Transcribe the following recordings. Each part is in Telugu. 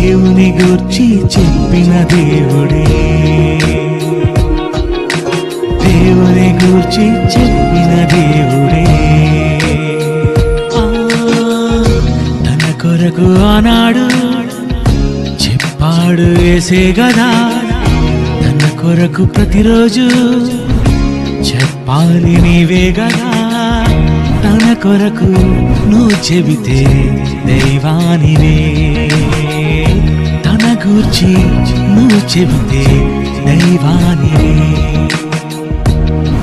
దేవుని గూర్చి చెప్పిన దేవుడే, దేవుని గూర్చి చెప్పిన దేవుడే. తన కొరకు ఆనాడు చెప్పాడు యేసే గదా, తన కొరకు ప్రతిరోజు చెప్పాలి నీవే గదా. తన కొరకు నువ్వు చెబితే దైవానివే, తన గూర్చి నువ్వు చెబితే దైవానివే.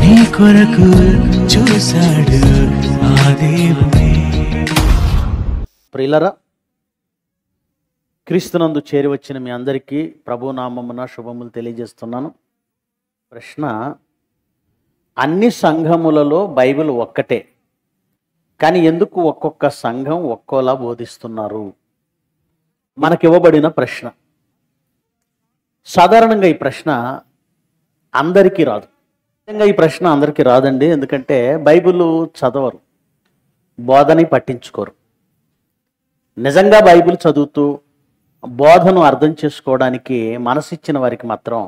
నీ కొరకు చూశాడు ఆ దేవుడే. ప్రియులరా, క్రీస్తునందు చేరి వచ్చిన మీ అందరికీ ప్రభునామమున శుభములు తెలియజేస్తున్నాను. ప్రశ్న: అన్ని సంఘములలో బైబిల్ ఒక్కటే, కానీ ఎందుకు ఒక్కొక్క సంఘం ఒక్కోలా బోధిస్తున్నారు? మనకివ్వబడిన ప్రశ్న. సాధారణంగా ఈ ప్రశ్న అందరికీ రాదు. ఈ ప్రశ్న అందరికీ రాదండి, ఎందుకంటే బైబిల్ చదవరు, బోధని పట్టించుకోరు. నిజంగా బైబిల్ చదువుతూ బోధను అర్థం చేసుకోవడానికి మనసిచ్చిన వారికి మాత్రం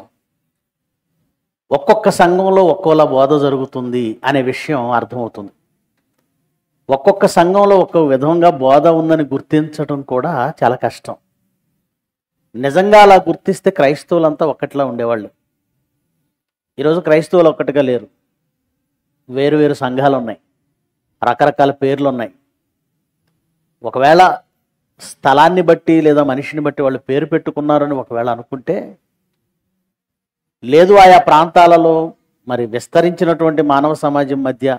ఒక్కొక్క సంఘంలో ఒక్కోలా బోధ జరుగుతుంది అనే విషయం అర్థమవుతుంది. ఒక్కొక్క సంఘంలో ఒక్కొక్క విధంగా బోధ ఉందని గుర్తించడం కూడా చాలా కష్టం. నిజంగా అలా గుర్తిస్తే క్రైస్తవులంతా ఒక్కటిలా ఉండేవాళ్ళు. ఈరోజు క్రైస్తవులు ఒక్కటిగా లేరు, వేరు వేరు సంఘాలు ఉన్నాయి, రకరకాల పేర్లు ఉన్నాయి. ఒకవేళ స్థలాన్ని బట్టి లేదా మనిషిని బట్టి వాళ్ళు పేరు పెట్టుకున్నారని ఒకవేళ అనుకుంటే, లేదు ఆయా ప్రాంతాలలో మరి విస్తరించినటువంటి మానవ సమాజం మధ్య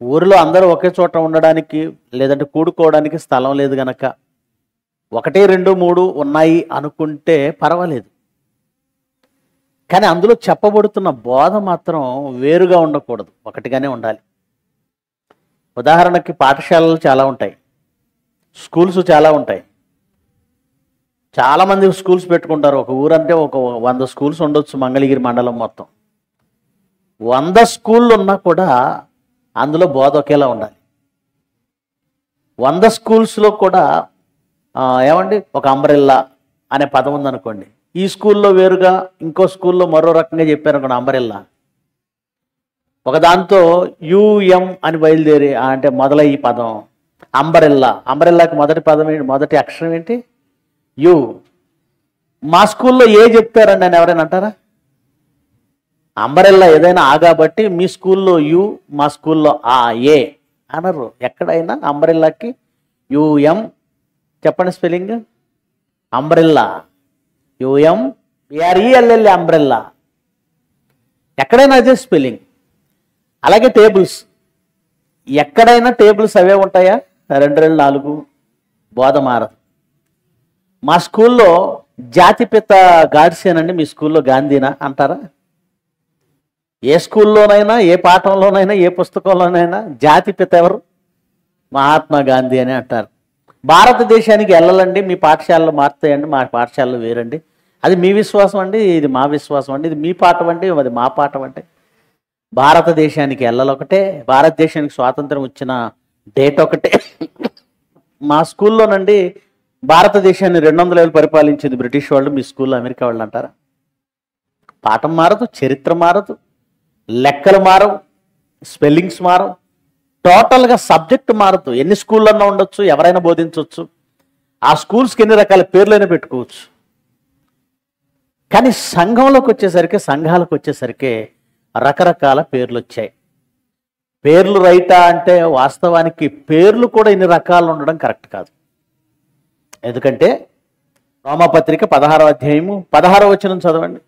ఊరిలో అందరూ ఒకే చోట ఉండడానికి లేదంటే కూడుకోవడానికి స్థలం లేదు గనక 1, 2, 3 ఉన్నాయి అనుకుంటే పర్వాలేదు. కానీ అందులో చెప్పబడుతున్న బోధ మాత్రం వేరుగా ఉండకూడదు, ఒకటిగానే ఉండాలి. ఉదాహరణకి పాఠశాలలు చాలా ఉంటాయి, స్కూల్స్ చాలా ఉంటాయి. చాలామంది స్కూల్స్ పెట్టుకుంటారు. ఒక ఊరంటే ఒక 100 స్కూల్స్ ఉండొచ్చు, మంగళగిరి మండలం మొత్తం 100 స్కూళ్ళు ఉన్నా కూడా అందులో బోధ ఒకేలా ఉండాలి. 100 స్కూల్స్లో కూడా ఏమండి ఒక అంబ్రెల్లా అనే పదం ఉందనుకోండి, ఈ స్కూల్లో వేరుగా ఇంకో స్కూల్లో మరో రకంగా చెప్పారనుకోండి అంబ్రెల్లా. ఒక దాంతో యుఎం అని బయలుదేరి అంటే మొదలయ్యి పదం అంబ్రెల్లా. అంబ్రెల్లాకి మొదటి పదం ఏంటి, మొదటి అక్షరం ఏంటి? యు. మా స్కూల్లో ఏ చెప్పారండి అని ఎవరైనా అంటారా? అంబ్రెల్లా ఏదైనా ఆ కాబట్టి మీ స్కూల్లో యు, మా స్కూల్లో ఆ ఏ అనరు. ఎక్కడైనా అంబ్రెల్లాకి యుఎం చెప్పండి స్పెల్లింగ్. అంబ్రెల్లా UMBRELLA అంబ్రెల్లా, ఎక్కడైనా అదే స్పెల్లింగ్. అలాగే టేబుల్స్, ఎక్కడైనా టేబుల్స్ అవే ఉంటాయా? 2, 2, 4 బోధ మారదు. మా స్కూల్లో జాతిపిత గాడ్సేనండి, మీ స్కూల్లో గాంధీనా అంటారా? ఏ స్కూల్లోనైనా, ఏ పాఠంలోనైనా, ఏ పుస్తకంలోనైనా జాతిపిత ఎవరు? మహాత్మా గాంధీ అని అంటారు. భారతదేశానికి వెళ్ళాలండి, మీ పాఠశాలలో మారుతాయండి, మా పాఠశాలలో వేరండి. అది మీ విశ్వాసం అండి, ఇది మా విశ్వాసం అండి, ఇది మీ పాఠం అండి, అది మా పాఠం అంటే. భారతదేశానికి వెళ్ళాలొకటే, భారతదేశానికి స్వాతంత్రం వచ్చిన డేట్ ఒకటే. మా స్కూల్లోనండి భారతదేశాన్ని 200 ఏళ్ళు పరిపాలించింది బ్రిటిష్ వాళ్ళు, మీ స్కూల్లో అమెరికా వాళ్ళు అంటారా? పాఠం మారదు, చరిత్ర మారదు, లెక్కలు మారవు, స్పెల్లింగ్స్ మారవు, టోటల్గా సబ్జెక్ట్ మారదు. ఎన్ని స్కూళ్ళన్నా ఉండొచ్చు, ఎవరైనా బోధించవచ్చు, ఆ స్కూల్స్కి ఎన్ని రకాల పేర్లైనా పెట్టుకోవచ్చు. కానీ సంఘంలోకి వచ్చేసరికి, సంఘాలకు వచ్చేసరికి రకరకాల పేర్లు వచ్చాయి. పేర్లు రైటా అంటే వాస్తవానికి పేర్లు కూడా ఇన్ని రకాలు ఉండడం కరెక్ట్ కాదు. ఎందుకంటే రోమపత్రిక 16వ అధ్యాయము 16వ వచనం చదవండి.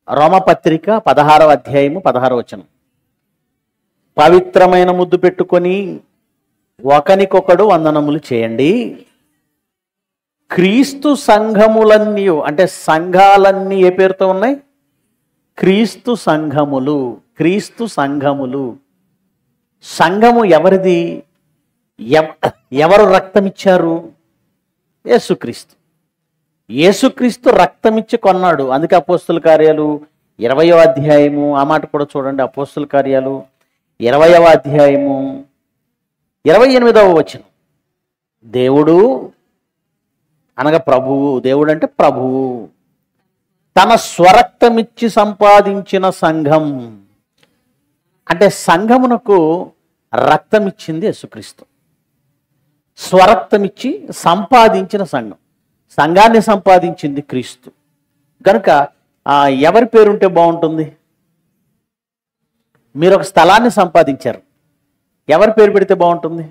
రోమపత్రిక 16వ అధ్యాయము 16వ వచనం. పవిత్రమైన ముద్దు పెట్టుకొని ఒకనికొకడు వందనములు చేయండి. క్రీస్తు సంఘములన్నీ, అంటే సంఘాలన్నీ ఏ పేరుతో ఉన్నాయి? క్రీస్తు సంఘములు. క్రీస్తు సంఘములు. సంఘము ఎవరిది? ఎవరు రక్తం ఇచ్చారు? యేసుక్రీస్తు. యేసుక్రీస్తు రక్తం ఇచ్చి కొన్నాడు. అందుకే అపోస్తుల కార్యాలు 20వ అధ్యాయము, ఆ మాట కూడా చూడండి. అపోస్తుల కార్యాలు 20వ అధ్యాయము 28వ వచనం. దేవుడు అనగా ప్రభువు. దేవుడు అంటే ప్రభువు. తన స్వరక్తమిచ్చి సంపాదించిన సంఘం అంటే సంఘమునకు రక్తం ఇచ్చింది యేసుక్రీస్తు. స్వరక్తమిచ్చి సంపాదించిన సంఘం, సంఘాన్ని సంపాదించింది క్రీస్తు. కనుక ఎవరి పేరుంటే బాగుంటుంది? మీరు ఒక స్థలాన్ని సంపాదించారు, ఎవరి పేరు పెడితే బాగుంటుంది?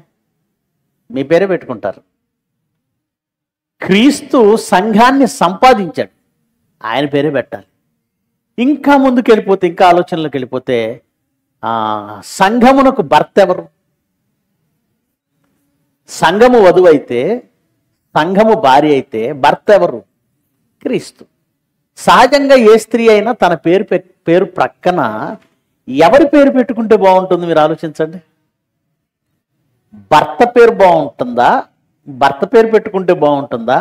మీ పేరే పెట్టుకుంటారు. క్రీస్తు సంఘాన్ని సంపాదించాడు, ఆయన పేరే పెట్టాలి. ఇంకా ముందుకు వెళ్ళిపోతే, ఇంకా ఆలోచనలోకి వెళ్ళిపోతే సంఘమునకు భర్త ఎవరు? సంఘము వధువు అయితే, సంఘము భార్య అయితే భర్త ఎవరు? క్రీస్తు. సహజంగా ఏ స్త్రీ అయినా తన పేరు ప్రక్కన ఎవరి పేరు పెట్టుకుంటే బాగుంటుంది? మీరు ఆలోచించండి. భర్త పేరు బాగుంటుందా? భర్త పేరు పెట్టుకుంటే బాగుంటుందా?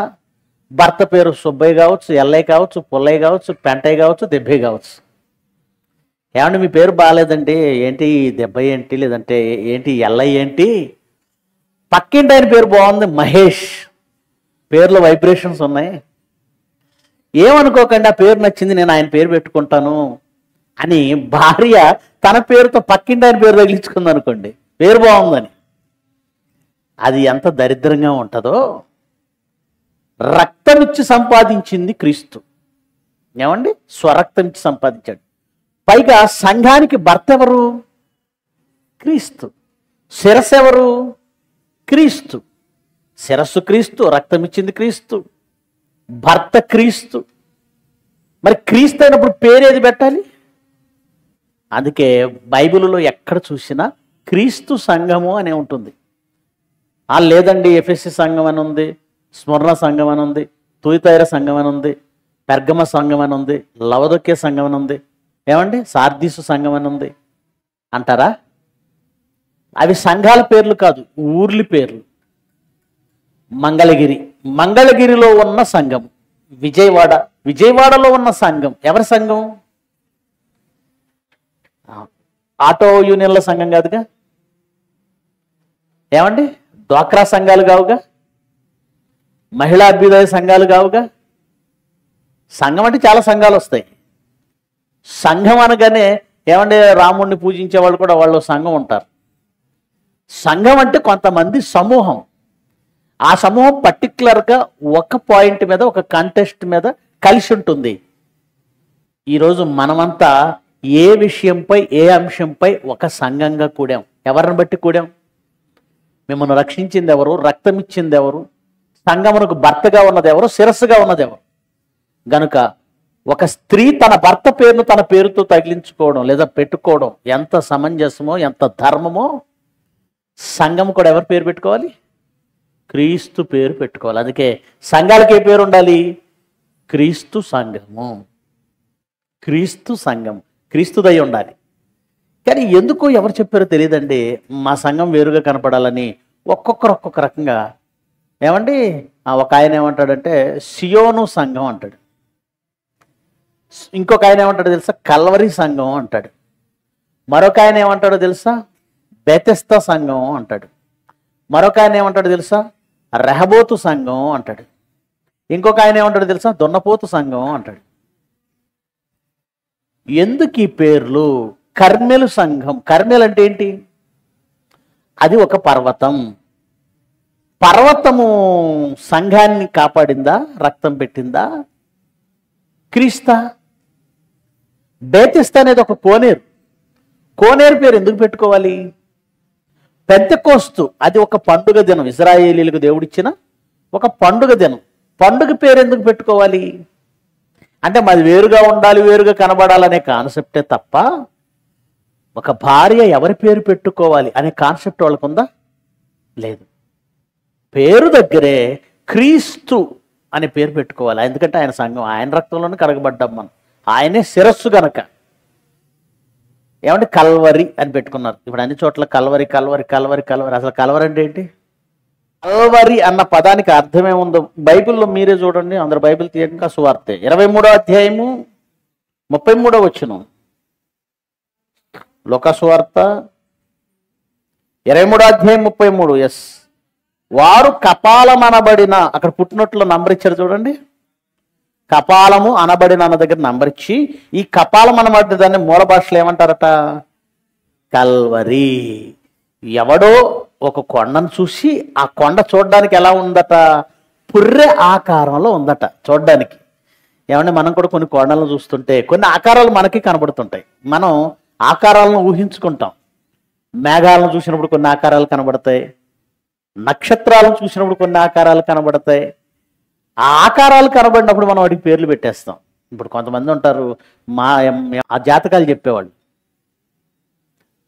భర్త పేరు సుబ్బయ్య కావచ్చు, ఎల్లయ్య కావచ్చు, పుల్లయ్య కావచ్చు, పెంటయ్య కావచ్చు, దెబ్బయ్య కావచ్చు. ఏమంటే మీ పేరు బాగాలేదండి, ఏంటి దెబ్బయ్య ఏంటి, లేదంటే ఏంటి ఎల్లయ్య ఏంటి? పక్కింటి ఆయన పేరు బాగుంది, మహేష్. పేర్లో వైబ్రేషన్స్ ఉన్నాయి. ఏమనుకోకండి, ఆ పేరు నచ్చింది, నేను ఆయన పేరు పెట్టుకుంటాను అని భార్య తన పేరుతో పక్కింటి ఆయన పేరు తగిలించుకుంది అనుకోండి, పేరు బాగుందని. అది ఎంత దరిద్రంగా ఉంటుందో. రక్తం ఇచ్చి సంపాదించింది క్రీస్తు. ఏమండి? స్వరక్తం ఇచ్చి సంపాదించాడు. పైగా సంఘానికి భర్త ఎవరు? క్రీస్తు. శిరస్సు ఎవరు? క్రీస్తు. శిరస్సు క్రీస్తు, రక్తం ఇచ్చింది క్రీస్తు, భర్త క్రీస్తు. మరి క్రీస్తు అయినప్పుడు పేరేది పెట్టాలి? అందుకే బైబిల్లో ఎక్కడ చూసినా క్రీస్తు సంఘము అనే ఉంటుంది. లేదండి ఎఫెసీ సంఘం అని ఉంది, స్మరణ సంఘం అని ఉంది, తుయితైర సంఘం అని ఉంది, పెర్గమ సంఘం అని ఉంది, లవదొక్కే సంఘం అని ఉంది, ఏమండి సార్దీసు సంఘం అని ఉంది అంటారా? అవి సంఘాల పేర్లు కాదు, ఊర్లి పేర్లు. మంగళగిరిలో ఉన్న సంఘం, విజయవాడలో ఉన్న సంఘం ఎవరి సంఘం? ఆటో యూనియన్ల సంఘం కాదుగా. ఏమండి? డ్వాక్రా సంఘాలు కావుగా, మహిళా అభ్యుదయ సంఘాలు కావుగా. సంఘం అంటే చాలా సంఘాలు వస్తాయి. సంఘం అనగానే ఏమంటే రాముడిని పూజించే వాళ్ళు కూడా వాళ్ళు సంఘం ఉంటారు. సంఘం అంటే కొంతమంది సమూహం. ఆ సమూహం పర్టికులర్గా ఒక పాయింట్ మీద, ఒక కంటెస్ట్ మీద కలిసి ఉంటుంది. ఈరోజు మనమంతా ఏ విషయంపై, ఏ అంశంపై ఒక సంఘంగా కూడాం. ఎవరిని బట్టి కూడాం? మిమ్మల్ని రక్షించింది ఎవరు? రక్తం ఇచ్చింది ఎవరు? సంఘమునకు భర్తగా ఉన్నది ఎవరు? శిరస్సుగా ఉన్నది ఎవరు? గనుక ఒక స్త్రీ తన భర్త పేరును తన పేరుతో తగిలించుకోవడం లేదా పెట్టుకోవడం ఎంత సమంజసమో, ఎంత ధర్మమో, సంఘం కూడా ఎవరి పేరు పెట్టుకోవాలి? క్రీస్తు పేరు పెట్టుకోవాలి. అందుకే సంఘాలకి ఏ పేరు ఉండాలి? క్రీస్తు సంఘము. క్రీస్తు సంఘం, క్రీస్తుదై ఉండాలి. కానీ ఎందుకో ఎవరు చెప్పారో తెలియదండి, మా సంఘం వేరుగా కనపడాలని ఒక్కొక్కరు ఒక్కొక్క రకంగా. ఏమండి? ఒక ఆయన ఏమంటాడంటే సియోను సంఘం అంటాడు, ఇంకొక ఆయన ఏమంటాడో తెలుసా? కల్వరి సంఘం అంటాడు, మరొక ఆయన ఏమంటాడో తెలుసా? బెతెస్తా సంఘం అంటాడు, మరొక ఆయన ఏమంటాడో తెలుసా? రెహబోతు సంఘం అంటాడు, ఇంకొక ఆయన ఏమంటాడో తెలుసా? దున్నపోతు సంఘం అంటాడు. ఎందుకు ఈ పేర్లు? కర్మెలు సంఘం. కర్మెలు అంటే ఏంటి? అది ఒక పర్వతం. పర్వతము సంఘాన్ని కాపాడిందా? రక్తం పెట్టిందా? క్రీస్తా? బేతిస్తా అనేది ఒక కోనేరు. కోనేరు పేరు ఎందుకు పెట్టుకోవాలి? పెంతెకోస్తు అది ఒక పండుగ దినం, ఇశ్రాయేలీలకు దేవుడిచ్చిన ఒక పండుగ దినం. పండుగ పేరు ఎందుకు పెట్టుకోవాలి? అంటే మాది వేరుగా ఉండాలి, వేరుగా కనబడాలనే కాన్సెప్టే తప్ప ఒక భార్య ఎవరి పేరు పెట్టుకోవాలి అనే కాన్సెప్ట్ వాళ్ళకు ఉందా? లేదు. పేరు దగ్గరే క్రీస్తు అనే పేరు పెట్టుకోవాలి. ఎందుకంటే ఆయన సంఘం, ఆయన రక్తంలోనే కడగబడ్డాం మనం, ఆయనే శిరస్సు గనక. ఏమంటే కల్వరి అని పెట్టుకున్నారు. ఇప్పుడు అన్ని చోట్ల కల్వరి కల్వరి కల్వరి కల్వరి. అసలు కల్వరి అంటే ఏంటి? కల్వరి అన్న పదానికి అర్థమేముందో బైబిల్లో మీరే చూడండి. అందరు బైబిల్ తీయక సువార్తే 23వ అధ్యాయము 33వ వచనం. లోకా సువార్త 23వ అధ్యాయం 33. ఎస్, వారు కపాలం అనబడిన, అక్కడ పుట్టినట్లు నంబర్ ఇచ్చారు చూడండి, కపాలము అనబడిన అన్న దగ్గర నంబర్ ఇచ్చి, ఈ కపాలం అనబడిన దాన్ని మూల భాషలో ఏమంటారట? కల్వరి. ఎవడో ఒక కొండను చూసి ఆ కొండ చూడడానికి ఎలా ఉందట? పుర్రె ఆకారంలో ఉందట చూడడానికి. ఏమంటే మనం కూడా కొన్ని కొండలను చూస్తుంటే కొన్ని ఆకారాలు మనకి కనబడుతుంటాయి. మనం ఆకారాలను ఊహించుకుంటాం. మేఘాలను చూసినప్పుడు కొన్ని ఆకారాలు కనబడతాయి, నక్షత్రాలను చూసినప్పుడు కొన్ని ఆకారాలు కనబడతాయి. ఆ ఆకారాలు కనబడినప్పుడు మనం వాటికి పేర్లు పెట్టేస్తాం. ఇప్పుడు కొంతమంది ఉంటారు, ఆ జాతకాలు చెప్పేవాళ్ళు,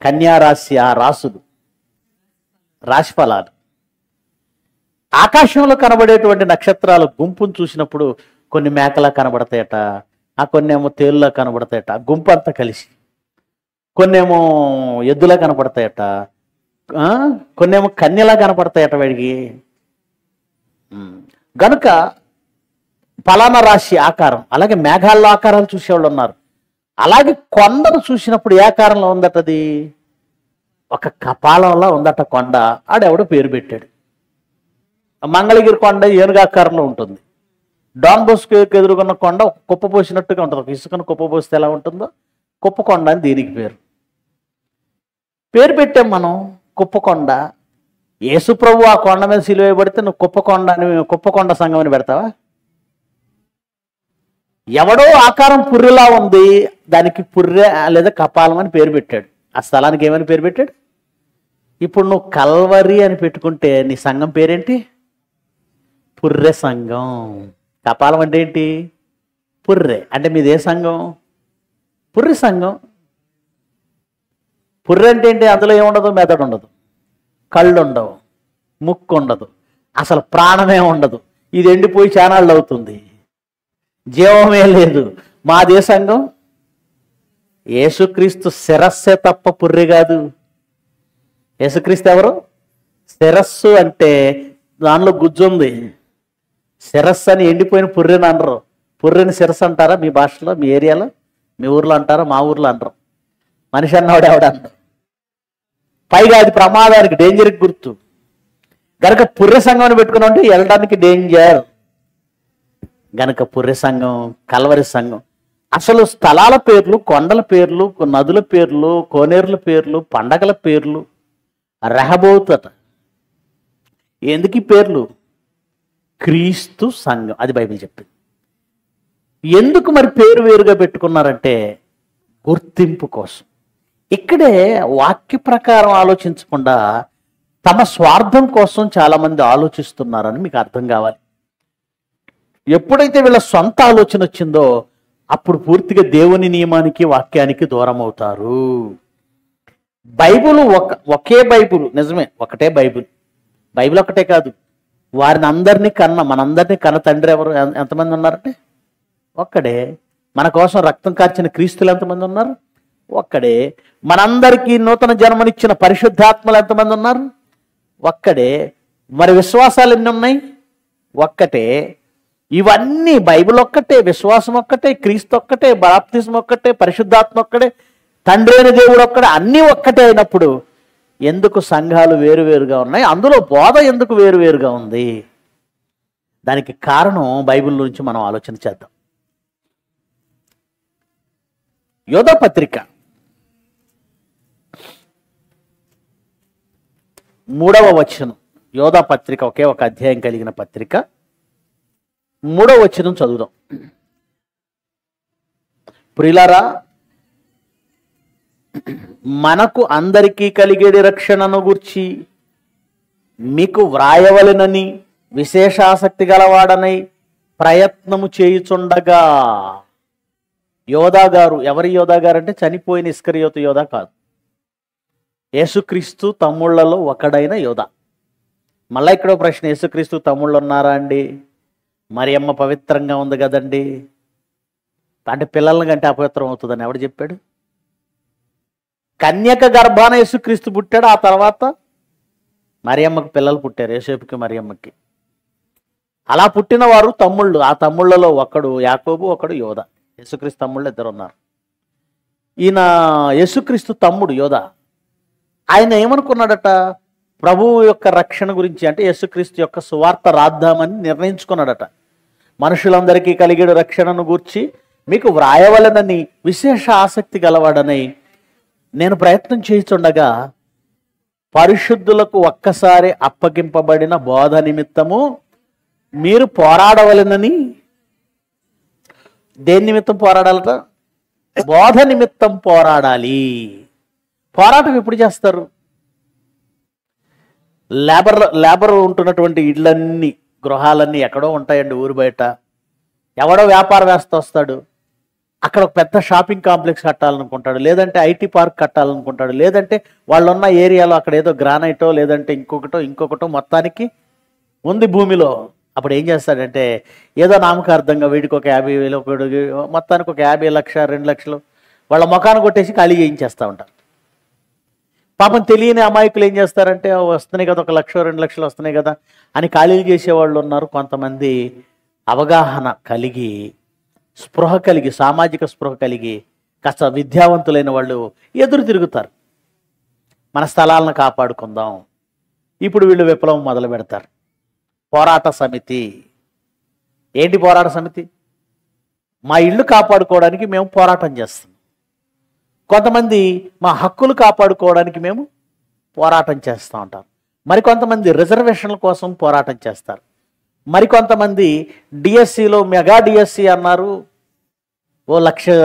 కన్యా రాశి, ఆ రాసులు, రాశి ఫలాలు. ఆకాశంలో కనబడేటువంటి నక్షత్రాల గుంపును చూసినప్పుడు కొన్ని మేకలా కనబడతాయట, ఆ కొన్నేమో తేలులా కనబడతాయట, ఆ గుంపు అంతా కలిసి. కొన్నేమో ఎద్దులా కనపడతాయట, కొన్నేమో కన్యలా కనపడతాయట వాడికి. గనుక ఫలానా రాశి ఆకారం. అలాగే మేఘాల్లో ఆకారాలు చూసేవాళ్ళు ఉన్నారు. అలాగే కొండను చూసినప్పుడు ఏ ఆకారంలో ఉందట? అది ఒక కపాలంలో ఉందట కొండ. ఆడెవడో పేరు పెట్టాడు. మంగళగిరి కొండ ఏనుగాకారంలో ఉంటుంది. డాన్ బోస్కో ఎదురుకున్న కొండ ఒక కుప్ప పోసినట్టుగా ఉంటుంది. ఒక ఇసుకను కుప్ప పోస్తే ఎలా ఉంటుందో కుప్పకొండ అని దీనికి పేరు పెట్టాం మనం, కుప్పకొండ. యేసుప్రభు ఆ కొండ మీద సిలువ వేయబడితే నువ్వు కుప్పకొండ సంఘం అని పెడతావా? ఎవడో ఆకారం పుర్రెలా ఉంది, దానికి పుర్రె లేదా కపాలం అని పేరు పెట్టాడు. ఆ స్థలానికి ఏమని పేరు పెట్టాడు? ఇప్పుడు నువ్వు కల్వరి అని పెట్టుకుంటే నీ సంఘం పేరేంటి? పుర్రె సంఘం. కపాలం అంటే ఏంటి? పుర్రె. అంటే మీది ఏ సంఘం? పుర్రె సంఘం. పుర్రె అంటే ఏంటి? అందులో ఏముండదు? మెదడు ఉండదు, కళ్ళు ఉండవు, ముక్కు ఉండదు, అసలు ప్రాణమే ఉండదు. ఇది ఎండిపోయి చానాళ్ళు అవుతుంది, జీవమే లేదు. మాదే సంఘం. యేసుక్రీస్తు శిరస్సే తప్ప పుర్రె కాదు. యేసుక్రీస్తు ఎవరు? శిరస్సు అంటే దానిలో గుజ్జుంది. శిరస్సు అని ఎండిపోయిన పుర్రెని అనరు. పుర్రెని శిరస్సు అంటారా మీ భాషలో, మీ ఏరియాలో, మీ ఊర్లో అంటారా? మా ఊర్లో అనరు. మనిషి అన్నవాడు ఎవడ అంటారు. పైగా అది ప్రమాదానికి, డేంజర్కి గుర్తు. గనక పుర్రె సంఘం అని పెట్టుకుని ఉంటే వెళ్ళడానికి డేంజర్. గనక పుర్రె సంఘం, కల్వరి సంఘం. అసలు స్థలాల పేర్లు, కొండల పేర్లు, నదుల పేర్లు, కోనేరుల పేర్లు, పండగల పేర్లు, రెహబోతట. ఎందుకు ఈ పేర్లు? క్రీస్తు సంఘం, అది బైబిల్ చెప్పింది. ఎందుకు మరి పేరు వేరుగా పెట్టుకున్నారంటే గుర్తింపు కోసం. ఇక్కడే వాక్య ప్రకారం ఆలోచించకుండా తమ స్వార్థం కోసం చాలామంది ఆలోచిస్తున్నారని మీకు అర్థం కావాలి. ఎప్పుడైతే వీళ్ళ సొంత ఆలోచన వచ్చిందో అప్పుడు పూర్తిగా దేవుని నియమానికి, వాక్యానికి దూరం అవుతారు. బైబిల్ ఒకే బైబిల్, నిజమే, ఒకటే బైబిల్. బైబిల్ ఒకటే కాదు, వారిని అందరినీ మనందరినీ కన్న తండ్రి ఎవరు? ఎంతమంది ఉన్నారంటే ఒక్కడే. మన కోసం రక్తం కార్చిన క్రీస్తులు ఎంతమంది ఉన్నారు? ఒక్కడే. మనందరికీ నూతన జన్మనిచ్చిన పరిశుద్ధాత్మలు ఎంతమంది ఉన్నారు? ఒక్కడే. మరి విశ్వాసాలు ఎన్ని ఉన్నాయి? ఒక్కటే. ఇవన్నీ బైబిల్ ఒక్కటే, విశ్వాసం ఒక్కటే, క్రీస్తు ఒక్కటే, బాప్తిజం ఒక్కటే, పరిశుద్ధాత్మ ఒక్కటే, తండ్రి అయిన దేవుడు ఒక్కడే. అన్నీ ఒక్కటే అయినప్పుడు ఎందుకు సంఘాలు వేరువేరుగా ఉన్నాయి? అందులో బోధ ఎందుకు వేరువేరుగా ఉంది? దానికి కారణం బైబిల్ నుంచి మనం ఆలోచన చేద్దాం. యోధా పత్రిక 3వ వచనం. యోధా పత్రిక ఒకే ఒక అధ్యాయం కలిగిన పత్రిక. 3వ వచనం చదువుదాం. ప్రియులారా, మనకు అందరికీ కలిగేడి రక్షణను గూర్చి మీకు వ్రాయవలెనని విశేష ఆసక్తి గలవాడనై ప్రయత్నము చేయుచుండగా. యోధా గారు, ఎవరి యోధా గారు అంటే చనిపోయిన ఇస్కరియోతు యోధా కాదు, యేసుక్రీస్తు తమ్ముళ్లలో ఒకడైన యోధా. మళ్ళీ ఇక్కడ ప్రశ్న, యేసుక్రీస్తు తమ్ముళ్ళు ఉన్నారా అండి? మరియమ్మ పవిత్రంగా ఉంది కదండి, అంటే పిల్లల కంటే అపవిత్రం అవుతుందని ఎవడు చెప్పాడు? కన్యక గర్భాన యేసుక్రీస్తు పుట్టాడు, ఆ తర్వాత మరియమ్మకి పిల్లలు పుట్టారు, యోసేపుకి మరియమ్మకి. అలా పుట్టిన వారు తమ్ముళ్ళు. ఆ తమ్ముళ్లలో ఒకడు యాకోబు, ఒకడు యోధా. యేసుక్రీస్తు తమ్ముళ్ళు 2 ఉన్నారు. ఈయన యేసుక్రీస్తు తమ్ముడు యోధా. ఆయన ఏమనుకున్నాడట? ప్రభువు యొక్క రక్షణ గురించి అంటే యేసుక్రీస్తు యొక్క సువార్త రాద్దామని నిర్ణయించుకున్నాడట. మనుషులందరికీ కలిగిన రక్షణను గూర్చి మీకు వ్రాయవలనని విశేష ఆసక్తి గలవాడని నేను ప్రయత్నం చేయుచుండగా పరిశుద్ధులకు ఒక్కసారి అప్పగింపబడిన బోధ నిమిత్తము మీరు పోరాడవలెనని. దేని నిమిత్తం పోరాడాలట? బోధ నిమిత్తం పోరాడాలి. పోరాటం ఎప్పుడు చేస్తారు? లేబర్ ఉంటున్నటువంటి ఇళ్ళన్నీ, గృహాలన్నీ ఎక్కడో ఉంటాయండి ఊరు బయట. ఎవడో వ్యాపార వేస్త వస్తాడు, అక్కడ ఒక పెద్ద షాపింగ్ కాంప్లెక్స్ కట్టాలనుకుంటాడు, లేదంటే ఐటీ పార్క్ కట్టాలనుకుంటాడు, లేదంటే వాళ్ళున్న ఏరియాలో అక్కడ ఏదో గ్రానైటో లేదంటే ఇంకొకటో మొత్తానికి ఉంది భూమిలో. అప్పుడు ఏం చేస్తాడంటే ఏదో నామకార్థంగా వీడికి ఒక 50,000, ఒకడికి మొత్తానికి ఒక 50 లక్ష 2 లక్షలు వాళ్ళ ముఖాన్ని కొట్టేసి ఖాళీ చేయించేస్తూ ఉంటారు. పాపం తెలియని అమాయకులు ఏం చేస్తారంటే వస్తున్నాయి కదా, 1 లక్ష 2 లక్షలు వస్తున్నాయి కదా అని ఖాళీలు చేసేవాళ్ళు ఉన్నారు. కొంతమంది అవగాహన కలిగి, స్పృహ కలిగి, సామాజిక స్పృహ కలిగి కాస్త విద్యావంతులైన వాళ్ళు ఎదురు తిరుగుతారు. మన స్థలాలను కాపాడుకుందాం. ఇప్పుడు వీళ్ళు విప్లవం మొదలు పెడతారు. పోరాట సమితి. ఏంటి పోరాట సమితి? మా ఇళ్ళు కాపాడుకోవడానికి మేము పోరాటం చేస్తాం. కొంతమంది మా హక్కులు కాపాడుకోవడానికి మేము పోరాటం చేస్తూ ఉంటాం. మరికొంతమంది రిజర్వేషన్ల కోసం పోరాటం చేస్తారు. మరికొంతమంది డిఎస్సిలో మెగా డిఎస్సి అన్నారు, 1,00,000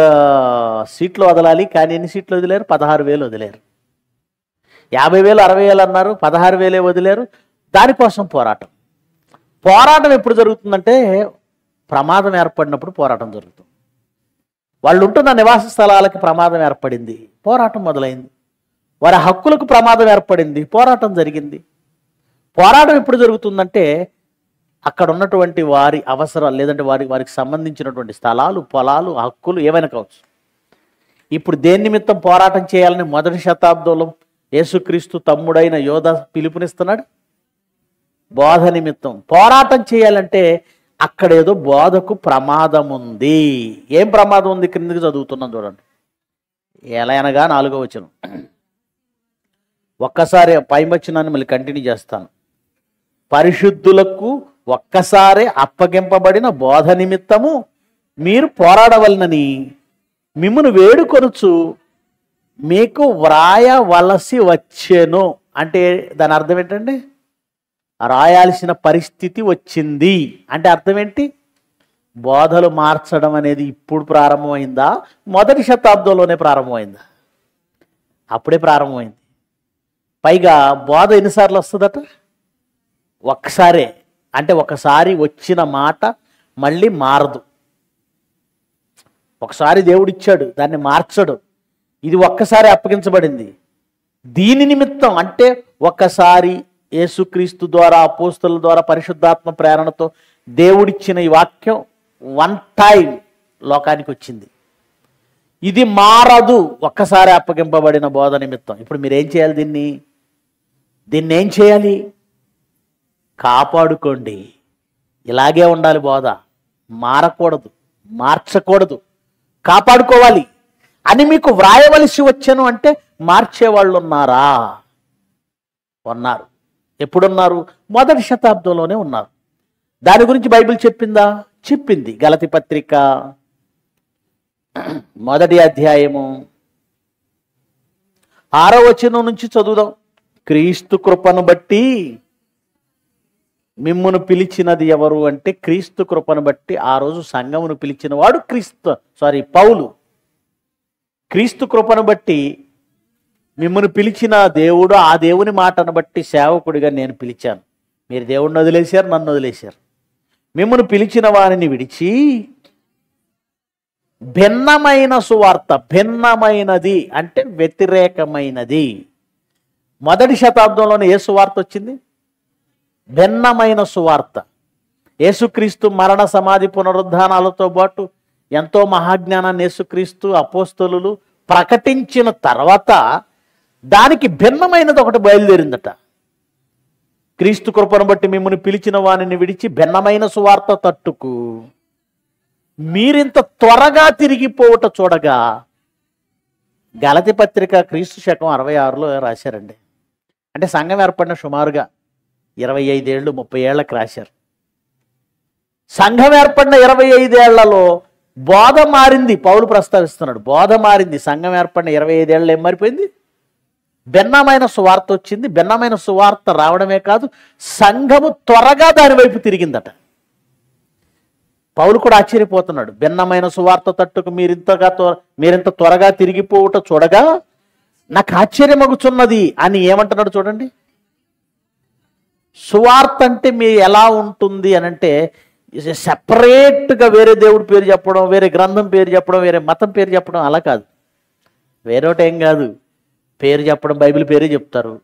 సీట్లు వదలాలి, కానీ ఎన్ని సీట్లు వదిలేరు? 16,000 వదిలేరు. 50,000 60,000 అన్నారు, 16,000 వదిలేరు. దానికోసం పోరాటం. పోరాటం ఎప్పుడు జరుగుతుందంటే ప్రమాదం ఏర్పడినప్పుడు పోరాటం జరుగుతుంది. వాళ్ళు ఉంటున్న నివాస స్థలాలకి ప్రమాదం ఏర్పడింది, పోరాటం మొదలైంది. వారి హక్కులకు ప్రమాదం ఏర్పడింది, పోరాటం జరిగింది. పోరాటం ఎప్పుడు జరుగుతుందంటే అక్కడ ఉన్నటువంటి వారి అవసరాలు, లేదంటే వారికి సంబంధించినటువంటి స్థలాలు, పొలాలు, హక్కులు ఏవైనా కావచ్చు. ఇప్పుడు దేని నిమిత్తం పోరాటం చేయాలని మొదటి శతాబ్దంలో యేసుక్రీస్తు తమ్ముడైన యోధ పిలుపునిస్తున్నాడు? బోధ నిమిత్తం పోరాటం చేయాలంటే అక్కడ ఏదో బోధకు ప్రమాదం ఉంది. ఏం ప్రమాదం ఉంది? క్రిందికి చదువుతున్నాం చూడండి. ఎలా అనగా 4వ వచనం. ఒక్కసారి పై వచనాన్ని మళ్ళీ కంటిన్యూ చేస్తాను. పరిశుద్ధులకు ఒక్కసారి అప్పగింపబడిన బోధ నిమిత్తము మీరు పోరాడవలనని మిమ్మును వేడుకొనుచు మీకు వ్రాయవలసి వచ్చెను. అంటే దాని అర్థం ఏంటండి? రాయాల్సిన పరిస్థితి వచ్చింది అంటే అర్థం ఏంటి? బోధలు మార్చడం అనేది ఇప్పుడు ప్రారంభమైందా? మొదటి శతాబ్దంలోనే ప్రారంభమైందా? అప్పుడే ప్రారంభమైంది. పైగా బోధ ఎన్నిసార్లు వస్తుందట? ఒక్కసారే. అంటే ఒకసారి వచ్చిన మాట మళ్ళీ మారదు. ఒకసారి దేవుడిచ్చాడు, దాన్ని మార్చడు. ఇది ఒక్కసారి అప్పగించబడింది. దీని నిమిత్తం అంటే ఒక్కసారి యేసుక్రీస్తు ద్వారా, అపోస్తలుల ద్వారా, పరిశుద్ధాత్మ ప్రేరణతో దేవుడిచ్చిన ఈ వాక్యం 1 టైం లోకానికి వచ్చింది. ఇది మారదు. ఒక్కసారి అప్పగింపబడిన బోధ నిమిత్తం. ఇప్పుడు మీరేం చేయాలి? దీన్ని ఏం చేయాలి? కాపాడుకోండి. ఇలాగే ఉండాలి బోధ, మారకూడదు, మార్చకూడదు, కాపాడుకోవాలి అని మీకు వ్రాయవలసి వచ్చాను. అంటే మార్చేవాళ్ళు ఉన్నారా? ఉన్నారు. ఎప్పుడున్నారు? మొదటి శతాబ్దంలోనే ఉన్నారు. దాని గురించి బైబిల్ చెప్పిందా? చెప్పింది. గలతీ పత్రిక 1వ అధ్యాయము 6వ వచనం నుంచి చదువుదాం. క్రీస్తు కృపను బట్టి మిమ్మును పిలిచినది ఎవరు అంటే, క్రీస్తు కృపను బట్టి ఆ రోజు సంఘమును పిలిచిన వాడు పౌలు. క్రీస్తు కృపను బట్టి మిమ్మల్ని పిలిచిన దేవుడు, ఆ దేవుని మాటను బట్టి సేవకుడిగా నేను పిలిచాను. మీరు దేవుడిని వదిలేశారు, నన్ను వదిలేశారు. మిమ్మల్ని పిలిచిన వారిని విడిచి భిన్నమైన సువార్త, భిన్నమైనది అంటే వ్యతిరేకమైనది. మొదటి శతాబ్దంలోనే ఏ సువార్త వచ్చింది? భిన్నమైన సువార్త. యేసుక్రీస్తు మరణ సమాధి పునరుద్ధానాలతో పాటు ఎంతో మహాజ్ఞానాన్ని యేసుక్రీస్తు అపోస్తలులు ప్రకటించిన తర్వాత దానికి భిన్నమైనది ఒకటి బయలుదేరిందట. క్రీస్తు కృపను బట్టి మిమ్మల్ని పిలిచిన వానిని విడిచి భిన్నమైన సువార్త తట్టుకు మీరింత త్వరగా తిరిగిపోవట చూడగా. గలతీ పత్రిక క్రీస్తు శకం 66లో రాశారండి. అంటే సంఘం ఏర్పడిన సుమారుగా 25 ఏళ్ళు 30 ఏళ్ళకి రాశారు. సంఘం ఏర్పడిన 25 ఏళ్లలో బోధ మారింది. పౌలు ప్రస్తావిస్తున్నాడు, బోధ మారింది. సంఘం ఏర్పడిన 25 ఏళ్ళు ఏం మారిపోయింది? భిన్నమైన సువార్త వచ్చింది. భిన్నమైన సువార్త రావడమే కాదు, సంఘము త్వరగా దాని వైపు తిరిగిందట. పౌలు కూడా ఆశ్చర్యపోతున్నాడు. భిన్నమైన సువార్త తట్టుకు మీరింత త్వరగా తిరిగిపోవుట చూడగా నాకు ఆశ్చర్యమగుచున్నది అని ఏమంటున్నాడు చూడండి. సువార్త అంటే మీ ఎలా ఉంటుంది అని అంటే, సెపరేట్గా వేరే దేవుడి పేరు చెప్పడం, వేరే గ్రంథం పేరు చెప్పడం, వేరే మతం పేరు చెప్పడం అలా కాదు. వేరేటి ఏం కాదు, పేరు చెప్పడం, బైబిల్ పేరే చెప్తారు,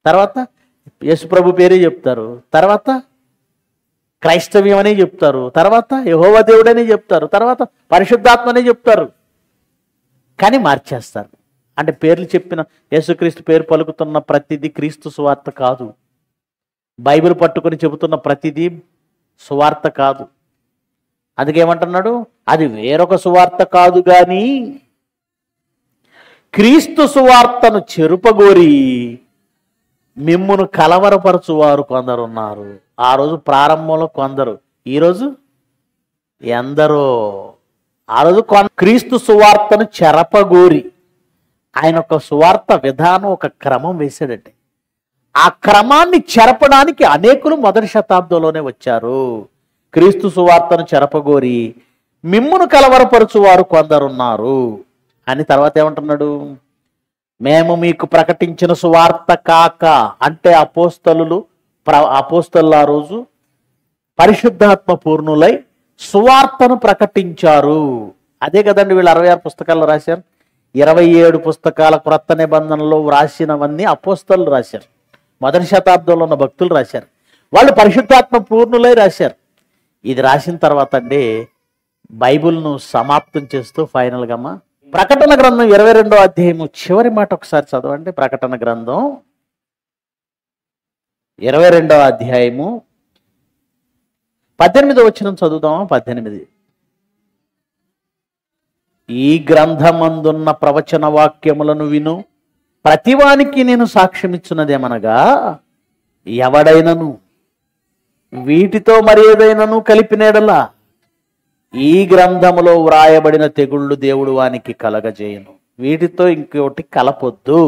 తర్వాత యేసుప్రభు పేరే చెప్తారు, తర్వాత క్రైస్తవ్యం అనే చెప్తారు, తర్వాత యెహోవా దేవుడనే చెప్తారు, తర్వాత పరిశుద్ధాత్మనే చెప్తారు, కానీ మార్చేస్తారు. అంటే పేర్లు చెప్పిన యేసుక్రీస్తు పేరు పలుకుతున్న ప్రతిదీ క్రీస్తు సువార్త కాదు. బైబిల్ పట్టుకొని చెబుతున్న ప్రతిదీ సువార్త కాదు. అందుకేమంటున్నాడు, అది వేరొక సువార్త కాదు కానీ క్రీస్తు సువార్తను చెరుపగోరి మిమ్మును కలవరపరచువారు కొందరున్నారు. ఆ రోజు ప్రారంభంలో కొందరు, ఈరోజు ఎందరో. ఆ రోజు క్రీస్తు సువార్తను చెరపగోరి, ఆయన ఒక సువార్త విధానం, ఒక క్రమం వేశాడంటే ఆ క్రమాన్ని చెరపడానికి అనేకులు మొదటి శతాబ్దంలోనే వచ్చారు. క్రీస్తు సువార్తను చెరపగోరి మిమ్మును కలవరపరచువారు కొందరున్నారు అని. తర్వాత ఏమంటున్నాడు, మేము మీకు ప్రకటించిన సువార్త కాక, అంటే అపోస్తలులు ఆ రోజు పరిశుద్ధాత్మ పూర్ణులై సువార్తను ప్రకటించారు. అదే కదండి వీళ్ళు 66 పుస్తకాల్లో రాశారు. 27 పుస్తకాల క్రొత్త నిబంధనలో రాసినవన్నీ అపోస్తలులు రాశారు. మొదటి శతాబ్దంలో ఉన్న భక్తులు రాశారు. వాళ్ళు పరిశుద్ధాత్మ పూర్ణులై రాశారు. ఇది రాసిన తర్వాత అండి బైబిల్ను సమాప్తం చేస్తూ ఫైనల్గా ప్రకటన గ్రంథం 22వ అధ్యాయము చివరి మాట ఒకసారి చదవండి. ప్రకటన గ్రంథం 22వ అధ్యాయము 18వ వచనం చదువుదామా? 18. ఈ గ్రంథమందున్న ప్రవచన వాక్యములను విను ప్రతివానికి నేను సాక్ష్యమిచ్చున్నదేమనగా, ఎవడైనను వీటితో మరి ఏదైనాను కలిపినేడలా ఈ గ్రంథములో వ్రాయబడిన తెగుళ్ళు దేవుడు వానికి కలగజేయను. వీటితో ఇంకోటి కలపొద్దు.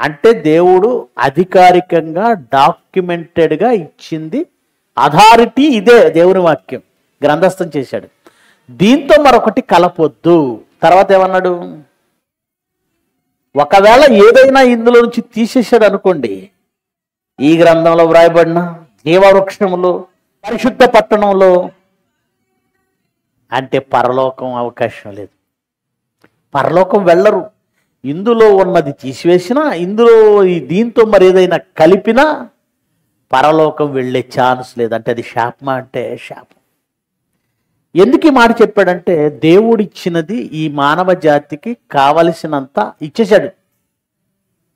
అంటే దేవుడు అధికారికంగా డాక్యుమెంటెడ్గా ఇచ్చింది అథారిటీ ఇదే, దేవుని వాక్యం గ్రంథస్థం చేశాడు. దీంతో మరొకటి కలపొద్దు. తర్వాత ఏమన్నాడు, ఒకవేళ ఏదైనా ఇందులో నుంచి తీసేసాడు అనుకోండి, ఈ గ్రంథంలో వ్రాయబడిన జీవవృక్షములో పరిశుద్ధ పట్టణంలో, అంటే పరలోకం అవకాశం లేదు. పరలోకం వెళ్ళరు. ఇందులో ఉన్నది తీసివేసినా, ఇందులో దీంతో మరి ఏదైనా కలిపినా పరలోకం వెళ్ళే ఛాన్స్ లేదు. అంటే అది శాపమా అంటే శాపం. ఎందుకు ఈ మాట చెప్పాడంటే, దేవుడిచ్చినది ఈ మానవ జాతికి కావలసినంత ఇచ్చేశాడు.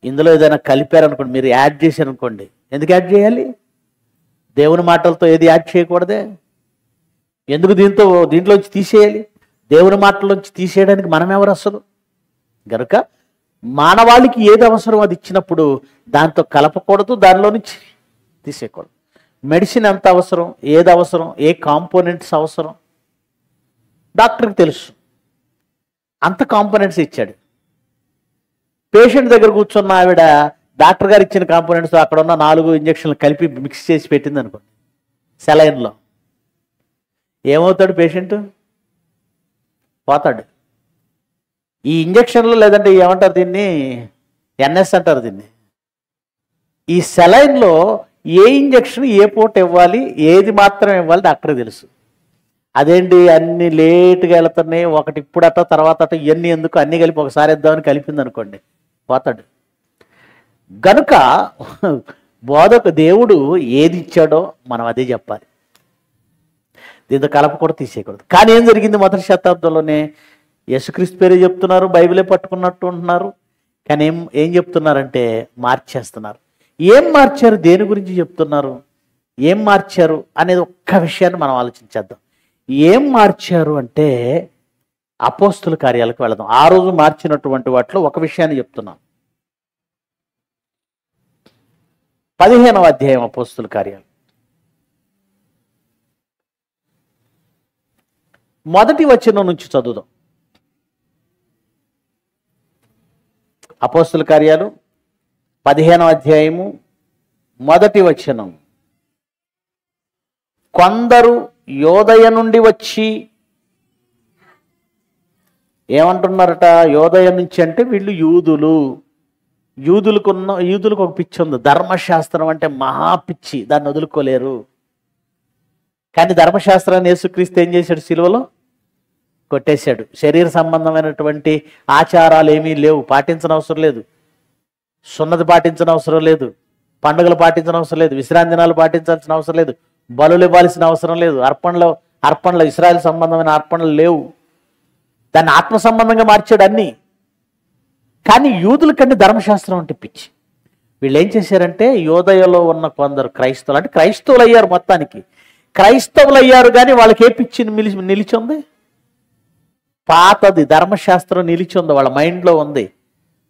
ఇందులో ఏదైనా కలిపారనుకోండి, మీరు యాడ్ చేశారనుకోండి, ఎందుకు యాడ్ చేయాలి? దేవుని మాటలతో ఏది యాడ్ చేయకూడదే. ఎందుకు దీంట్లోంచి తీసేయాలి? దేవుని మాటల్లోంచి తీసేయడానికి మనం ఎవరు అసలు? గనుక మానవాళికి ఏది అవసరం అది ఇచ్చినప్పుడు దాంతో కలపకూడదు, దానిలో నుంచి తీసేయకూడదు. మెడిసిన్ ఎంత అవసరం, ఏది అవసరం, ఏ కాంపోనెంట్స్ అవసరం డాక్టర్కి తెలుసు. అంత కాంపోనెంట్స్ ఇచ్చాడు. పేషెంట్ దగ్గర కూర్చున్న ఆవిడ డాక్టర్ గారు ఇచ్చిన కాంపోనెంట్స్ అక్కడ ఉన్న 4 ఇంజక్షన్లు కలిపి మిక్స్ చేసి పెట్టింది అనుకోండి సెలైన్లో, ఏమవుతాడు పేషెంట్? పోతాడు. ఈ ఇంజక్షన్లు లేదంటే ఏమంటారు దీన్ని, ఎన్ఎస్ అంటారు దీన్ని. ఈ సెలైన్లో ఏ ఇంజక్షన్ ఏ పూట ఇవ్వాలి, ఏది మాత్రం ఇవ్వాలి డాక్టర్కి తెలుసు. అదేంటి అన్ని లేటుగా వెళుతున్నాయి, ఒకటి ఇప్పుడట తర్వాత అట, ఇవన్నీ ఎందుకు, అన్నీ కలిపి ఒకసారి ఇద్దామని కలిపింది అనుకోండి, పోతాడు. గనుక బోధకు దేవుడు ఏది ఇచ్చాడో మనం అదే చెప్పాలి. దీంతో కలపకూడదు, తీసేయకూడదు. కానీ ఏం జరిగింది, మొదటి శతాబ్దంలోనే యేసుక్రీస్తు పేరే చెప్తున్నారు, బైబిలే పట్టుకున్నట్టు ఉంటున్నారు. కానీ ఏం చెప్తున్నారంటే మార్చేస్తున్నారు. ఏం మార్చారు, దేని గురించి చెప్తున్నారు, ఏం మార్చారు అనేది ఒక్క విషయాన్ని మనం ఆలోచించేద్దాం. ఏం మార్చారు అంటే అపోస్తుల కార్యాలకు వెళదాం. ఆ రోజు మార్చినటువంటి వాటిలో ఒక విషయాన్ని చెప్తున్నాం. 15వ అధ్యాయం అపోస్తుల కార్యాలు. మొదటి వచనం నుంచి చదువుదాం. అపోస్తుల కార్యాలు 15వ అధ్యాయము మొదటి వచనం. కొందరు యోదయ నుండి వచ్చి, ఏమంటున్నారట? యోదయ నుంచి అంటే వీళ్ళు యూదులు. యూదులకు ఒక పిచ్చి ఉంది, ధర్మశాస్త్రం అంటే మహా పిచ్చి, దాన్ని వదులుకోలేరు. కానీ ధర్మశాస్త్రాన్ని యేసుక్రీస్తు ఏం చేశాడు? సిలువలో కొట్టేశాడు. శరీర సంబంధమైనటువంటి ఆచారాలు ఏమీ లేవు, పాటించిన అవసరం లేదు. సున్నతి పాటించిన అవసరం లేదు, పండుగలు పాటించిన అవసరం లేదు, విశ్రాంతి దినాలు పాటించాల్సిన అవసరం లేదు, బలులు ఇవ్వాల్సిన అవసరం లేదు, అర్పణలు ఇశ్రాయేలు సంబంధమైన అర్పణలు లేవు. దాన్ని ఆత్మ సంబంధంగా మార్చాడు అన్నీ. కానీ యూదుల కంటే ధర్మశాస్త్రం అంటే పిచ్చి. వీళ్ళు ఏం చేశారంటే, యోదయలో ఉన్న కొందరు క్రైస్తవులు, అంటే క్రైస్తవులు అయ్యారు, మొత్తానికి క్రైస్తవులు అయ్యారు, కానీ వాళ్ళకి ఏ పిచ్చి నిలిచింది? పాతది ధర్మశాస్త్రం నిలిచింది, వాళ్ళ మైండ్లో ఉంది.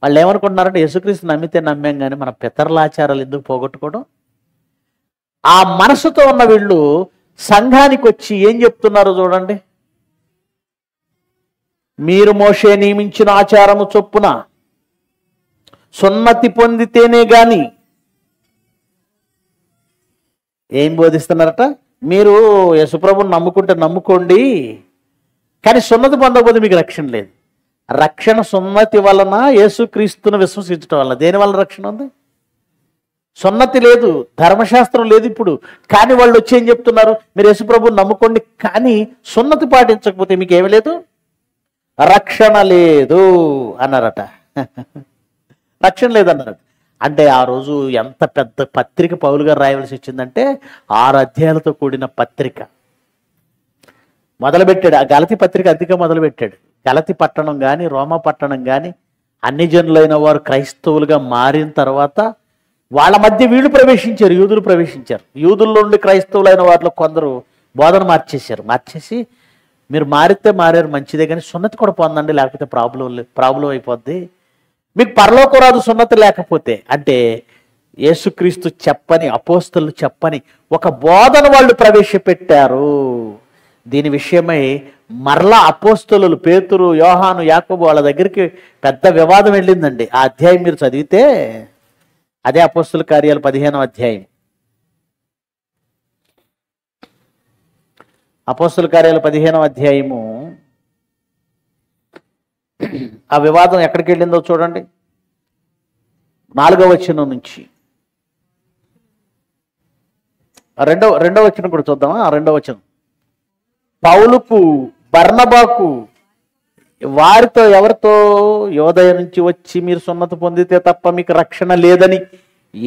వాళ్ళు ఏమనుకుంటున్నారంటే, యేసుక్రీస్తు నమ్మితే నమ్మాం, కానీ మన పితరుల ఆచారాలు ఎందుకు పోగొట్టుకోవడం? ఆ మనసుతో ఉన్న వీళ్ళు సంఘానికి వచ్చి ఏం చెప్తున్నారో చూడండి. మీరు మోషే నియమించిన ఆచారము చొప్పున సున్నతి పొందితేనే గాని, ఏం బోధిస్తున్నారట? మీరు యేసుప్రభుని నమ్ముకుంటే నమ్ముకోండి, కానీ సున్నతి పొందకపోతే మీకు రక్షణ లేదు. రక్షణ సున్నతి వలన, యేసుక్రీస్తును విశ్వసించడం వలన. దేని వలన రక్షణ ఉంది? సున్నతి లేదు, ధర్మశాస్త్రం లేదు ఇప్పుడు. కానీ వాళ్ళు వచ్చి ఏం చెప్తున్నారు? మీరు యేసుప్రభుని నమ్ముకోండి, కానీ సున్నతి పాటించకపోతే మీకు ఏమీ లేదు, రక్షణ లేదు అన్నారట. రక్షణ లేదన్నారట. అంటే ఆ రోజు ఎంత పెద్ద పత్రిక పౌలు గారు రాయవలసి వచ్చిందంటే, 6 అధ్యాయాలతో కూడిన పత్రిక మొదలుపెట్టాడు. ఆ గలతి పత్రిక అధికంగా మొదలుపెట్టాడు. గలతి పట్టణం కానీ, రోమా పట్టణం కానీ, అన్ని జనులైన వారు క్రైస్తవులుగా మారిన తర్వాత వాళ్ళ మధ్య వీళ్ళు ప్రవేశించారు, యూదులు ప్రవేశించారు. యూదుల్లో నుండి క్రైస్తవులైన వారిలో కొందరు బోధన మార్చేసి, మీరు మారితే మారారు మంచిదే, కానీ సున్నతి కూడా పొందండి, లేకపోతే ప్రాబ్లం అయిపోద్ది, మీకు పరలోకం రాదు సున్నతి లేకపోతే. అంటే యేసుక్రీస్తు చెప్పని, అపోస్తలు చెప్పని ఒక బోధన వాళ్ళు ప్రవేశపెట్టారు. దీని విషయమై మరలా అపోస్తలు పేతురు, యోహాను, యాకోబు వాళ్ళ దగ్గరికి పెద్ద వివాదం వెళ్ళిందండి. ఆ అధ్యాయం మీరు చదివితే, అదే అపోస్తల కార్యాలు 15వ అధ్యాయం. అపోస్తల కార్యాలు 15వ అధ్యాయము. ఆ వివాదం ఎక్కడికి వెళ్ళిందో చూడండి. 4వ వచనం నుంచి రెండవ వచనం కూడా చూద్దామా? 2వ వచనం. పౌలుకు, బర్నబాకు, వారితో, ఎవరితో? యోదయ నుంచి వచ్చి మీరు సున్నతి పొందితే తప్ప మీకు రక్షణ లేదని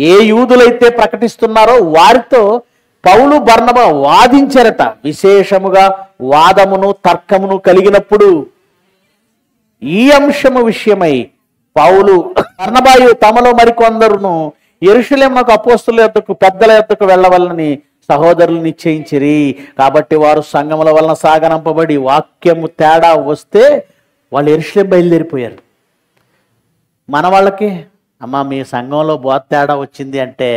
ఏ యూదులైతే ప్రకటిస్తున్నారో వారితో పౌలు, బర్నబా వాదించారట. విశేషముగా వాదమును తర్కమును కలిగినప్పుడు ఈ అంశము విషయమై పౌలు, బర్నబాయు తమలో మరికొందరును యెరూషలేమునకు అపోస్తలుల యొద్దకు, పెద్దల యొద్దకు వెళ్ళవలనని సహోదరులు నిశ్చయించిరి. కాబట్టి వారు సంఘముల వలన సాగనంపబడి వాక్యము తేడా వస్తే వాళ్ళు యెరూషలేం బయలుదేరిపోయారు. మన వాళ్ళకి, అమ్మ మీ సంఘంలో బోధ తేడా వచ్చింది అంటే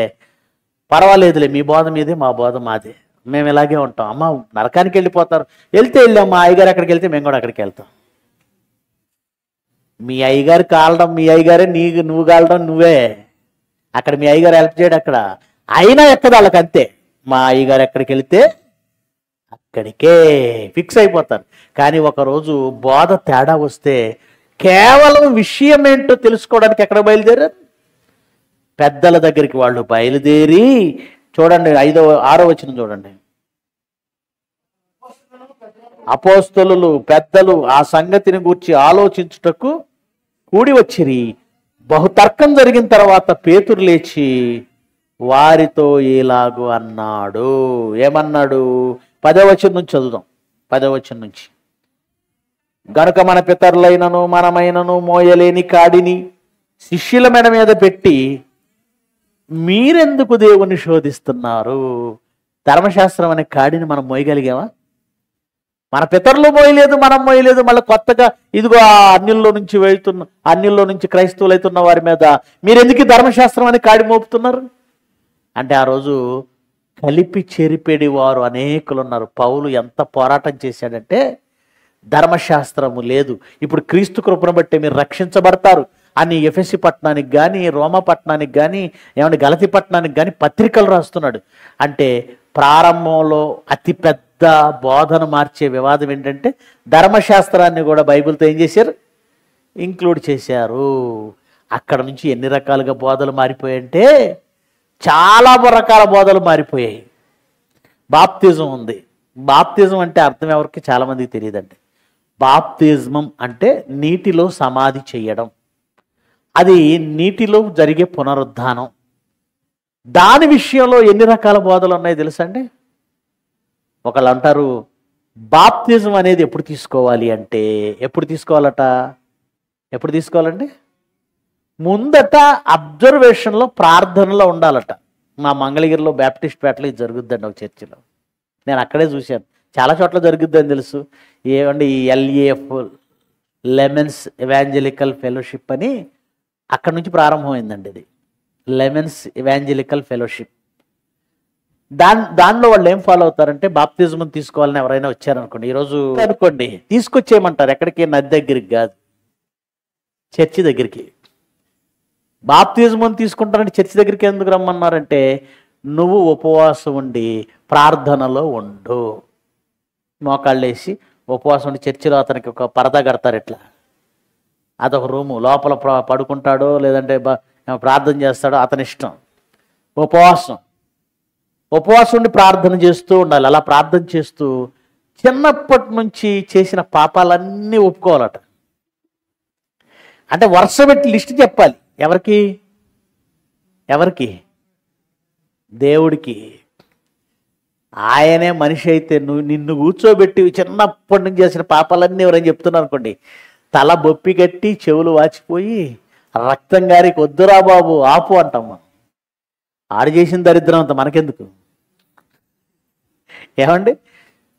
పర్వాలేదులే, మీ బోధ మీదే, మా బోధ మాదే, మేము ఇలాగే ఉంటాం. అమ్మ నరకానికి వెళ్ళిపోతారు, వెళ్ళాం, మా అయ్యగారు అక్కడికి వెళ్తే మేము కూడా అక్కడికి వెళ్తాం. మీ అయ్యగారు కాలడం మీ అయ్యగారే, నువ్వు కాలడం నువ్వే. అక్కడ మీ అయ్యగారు హెల్ప్ చేయడు, అక్కడ అయినా ఎక్కదు వాళ్ళకి, అంతే. మా అయ్యగారు ఎక్కడికి వెళితే అక్కడికే ఫిక్స్ అయిపోతారు. కానీ ఒకరోజు బోధ తేడా వస్తే కేవలం విషయం ఏంటో తెలుసుకోవడానికి ఎక్కడ బయలుదేరారు? పెద్దల దగ్గరికి వాళ్ళు బయలుదేరి, చూడండి 6వ వచనం చూడండి. అపోస్తలులు, పెద్దలు ఆ సంగతిని గూర్చి ఆలోచించుటకు కూడి వచ్చిరి. బహుతర్కం జరిగిన తర్వాత పేతురు లేచి వారితో ఇలాగు అన్నాడు. ఏమన్నాడు? 10వ వచనం నుంచి చదువుదాం. 10వ వచనం నుంచి. గనుక మన పితరులైనను మనమైనను మోయలేని కాడిని శిష్యుల మెడ మీద పెట్టి మీరెందుకు దేవుని శోధిస్తున్నారు? ధర్మశాస్త్రం అనే కాడిని మనం మోయగలిగామా? మన పితరులు మోయలేదు, మనం మోయలేదు. మళ్ళీ కొత్తగా ఇదిగో ఆ అన్యుల్లో నుంచి క్రైస్తవులు అవుతున్న వారి మీద మీరెందుకు ధర్మశాస్త్రం అనే కాడి మోపుతున్నారు? అంటే ఆ రోజు కలిపి చెరిపేడి వారు అనేకులు ఉన్నారు. పౌలు ఎంత పోరాటం చేశాడంటే, ధర్మశాస్త్రము లేదు, ఇప్పుడు క్రీస్తు కృపను బట్టి మీరు రక్షించబడతారు అని ఎఫెసి పట్టణానికి కానీ, రోమా పట్టణానికి కానీ, ఏమంటే గలతి పట్టణానికి కానీ పత్రికలు రాస్తున్నాడు. అంటే ప్రారంభంలో అతిపెద్ద బోధన మార్చే వివాదం ఏంటంటే, ధర్మశాస్త్రాన్ని కూడా బైబిల్తో ఏం చేశారు, ఇంక్లూడ్ చేశారు. అక్కడ నుంచి ఎన్ని రకాలుగా బోధలు మారిపోయాయంటే, చాలా రకాల బోధలు మారిపోయాయి. బాప్తిజం ఉంది. బాప్తిజం అంటే అర్థం ఎవరికి చాలామందికి తెలియదండి. బాప్తిజమం అంటే నీటిలో సమాధి చేయడం, అది నీటిలో జరిగే పునరుద్ధానం. దాని విషయంలో ఎన్ని రకాల బోధలు ఉన్నాయో తెలుసా అండి? ఒకళ్ళు అంటారు బాప్తిజం అనేది ఎప్పుడు తీసుకోవాలి అంటే, ఎప్పుడు తీసుకోవాలట, ఎప్పుడు తీసుకోవాలండి? ముందట అబ్జర్వేషన్లో ప్రార్థనలో ఉండాలట. మా మంగళగిరిలో బ్యాప్టిస్ట్ పేటలో ఇది జరుగుద్దండి ఒక చర్చిలో. నేను అక్కడే చూశాను, చాలా చోట్ల జరుగుద్దని తెలుసు. ఏమండి ఈ LEF లెమన్స్ ఎవాంజలికల్ ఫెలోషిప్ అని అక్కడి నుంచి ప్రారంభమైందండి. ఇది లెమన్స్ ఎవాంజలికల్ ఫెలోషిప్. దానిలో వాళ్ళు ఏం ఫాలో అవుతారంటే, బాప్తిజం తీసుకోవాలని ఎవరైనా వచ్చారనుకోండి, ఈరోజు అనుకోండి, తీసుకొచ్చేయమంటారు. ఎక్కడికి? నది దగ్గరికి కాదు, చర్చి దగ్గరికి. బాప్తిజం తీసుకుంటారంటే చర్చి దగ్గరికి ఎందుకు రమ్మన్నారంటే, నువ్వు ఉపవాసం ఉండి ప్రార్థనలో ఉండు. మోకాళ్ళు వేసి ఉపవాసం ఉండి, చర్చిలో అతనికి ఒక పరదా కడతారు, ఇట్లా అదొక రూము, లోపల పడుకుంటాడో లేదంటే ప్రార్థన చేస్తాడో అతని ఇష్టం. ఉపవాసం ఉండి ప్రార్థన చేస్తూ ఉండాలి. అలా ప్రార్థన చేస్తూ చిన్నప్పటి నుంచి చేసిన పాపాలన్నీ ఒప్పుకోవాలట. అంటే వరుస పెట్టి లిస్ట్ చెప్పాలి. ఎవరికి? దేవుడికి. ఆయనే మనిషి అయితే నిన్ను కూర్చోబెట్టి చిన్నప్పటి నుంచి చేసిన పాపాలన్నీ ఎవరైనా చెప్తున్నారు అనుకోండి, తల బొప్పి కట్టి చెవులు వాచిపోయి రక్తం గారికి వద్దురా బాబు ఆపు అంటాం మనం. ఆడు చేసిన దరిద్రం అంత మనకెందుకు? ఏమండి,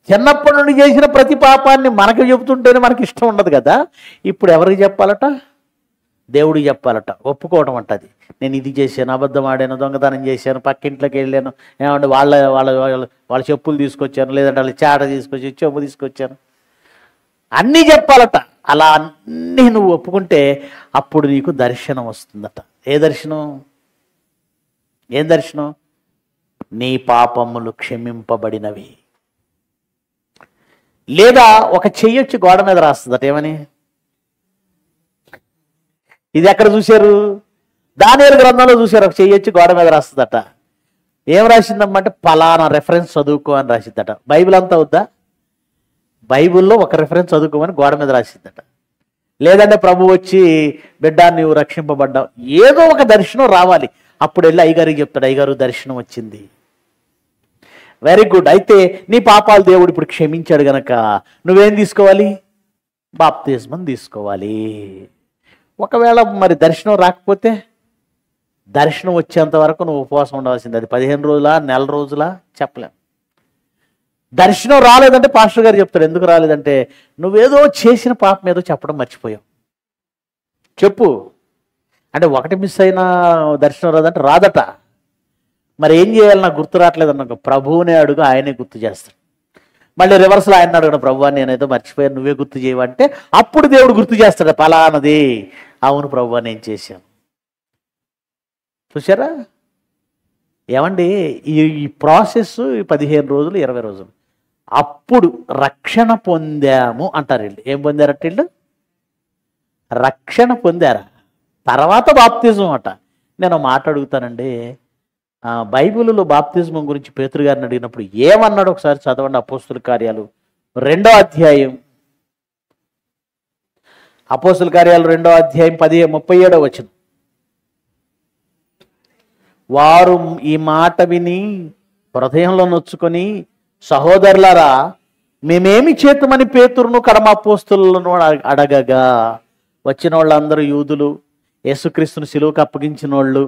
చిన్నప్పటి నుండి చేసిన ప్రతి పాపాన్ని మనకు చెబుతుంటేనే మనకి ఇష్టం ఉండదు కదా. ఇప్పుడు ఎవరికి చెప్పాలట? దేవుడికి చెప్పాలట. ఒప్పుకోవడం అంటది. నేను ఇది చేశాను, అబద్ధం ఆడాను, దొంగతనం చేశాను, పక్కింట్లోకి వెళ్ళాను, ఏమంటే వాళ్ళ చెప్పులు తీసుకొచ్చాను, లేదంటే వాళ్ళ చాట తీసుకొచ్చి చెంబు తీసుకొచ్చాను, అన్నీ చెప్పాలట. అలా అన్నీ నువ్వు ఒప్పుకుంటే అప్పుడు నీకు దర్శనం వస్తుందట. ఏం దర్శనం? నీ పాపములు క్షమింపబడినవి. లేదా ఒక చెయ్యొచ్చి గోడ మీద రాస్తుందట. ఏమని? ఇది ఎక్కడ చూశారు? దానియేలు గ్రంథంలో చూశారు. ఒక చెయ్యొచ్చి గోడ మీద రాస్తుందట. ఏం రాసిందమ్మంటే, పలానా రెఫరెన్స్ చదువుకో అని రాసిద్దట. బైబిల్ అంతా అవుద్దా? బైబిల్లో ఒక రెఫరెన్స్ చదువుకోమని గోడ మీద రాసిద్దట. లేదంటే ప్రభు వచ్చి, బిడ్డ నువ్వు రక్షింపబడ్డావు, ఏదో ఒక దర్శనం రావాలి. అప్పుడు వెళ్ళి అయ్యగారికి చెప్తాడు, అయ్యగారు దర్శనం వచ్చింది. Very good. అయితే నీ పాపాలు దేవుడు ఇప్పుడు క్షమించాడు గనక నువ్వేం తీసుకోవాలి? బాప్తిజం తీసుకోవాలి. ఒకవేళ మరి దర్శనం రాకపోతే, దర్శనం వచ్చేంత వరకు నువ్వు ఉపవాసం ఉండవలసింది. అది 15 రోజులా, నెల రోజులా చెప్పలేం. దర్శనం రాలేదంటే పాస్టర్ గారు చెప్తాడు, ఎందుకు రాలేదంటే నువ్వేదో చేసిన పాపం ఏదో చెప్పడం మర్చిపోయావు, చెప్పు అంటే. ఒకటి మిస్ అయినా దర్శనం రాదంటే రాదట. మరి ఏం చేయాలి? నాకు గుర్తు రావట్లేదు అన్నాక ప్రభువునే అడుగు, ఆయనే గుర్తు చేస్తాడు. మళ్ళీ రివర్స్లో ఆయన అడుగున, ప్రభు నేనేదో మర్చిపోయాను, నువ్వే గుర్తు చేయవంటే అప్పుడు దేవుడు గుర్తు చేస్తాడు, పలానది. అవును ప్రభు నేను చేశాను. చూసారా? ఏమండి, ఈ ప్రాసెస్ 15 రోజులు 20 రోజులు. అప్పుడు రక్షణ పొందాము అంటారు వీళ్ళు. ఏం పొందారట వీళ్ళు? రక్షణ పొందారా? తర్వాత బాప్తిజం అట. నేను మాట అడుగుతానండి, బైబిల్లో బాప్తిజం గురించి పేతురు గారిని అడిగినప్పుడు ఏమన్నాడు ఒకసారి చదవండి. అపోస్తుల కార్యాలు 2వ అధ్యాయం. అపోస్తుల కార్యాలు 2వ అధ్యాయం 37వ వచనం. వారు ఈ మాట విని హృదయంలో నొచ్చుకొని, సహోదరులారా మేమేమి చేతుమని పేతురును కడమ అపోస్తులను అడగగా, వచ్చిన వాళ్ళందరూ యూదులు, యేసుక్రీస్తుని సిలువకు అప్పగించిన వాళ్ళు.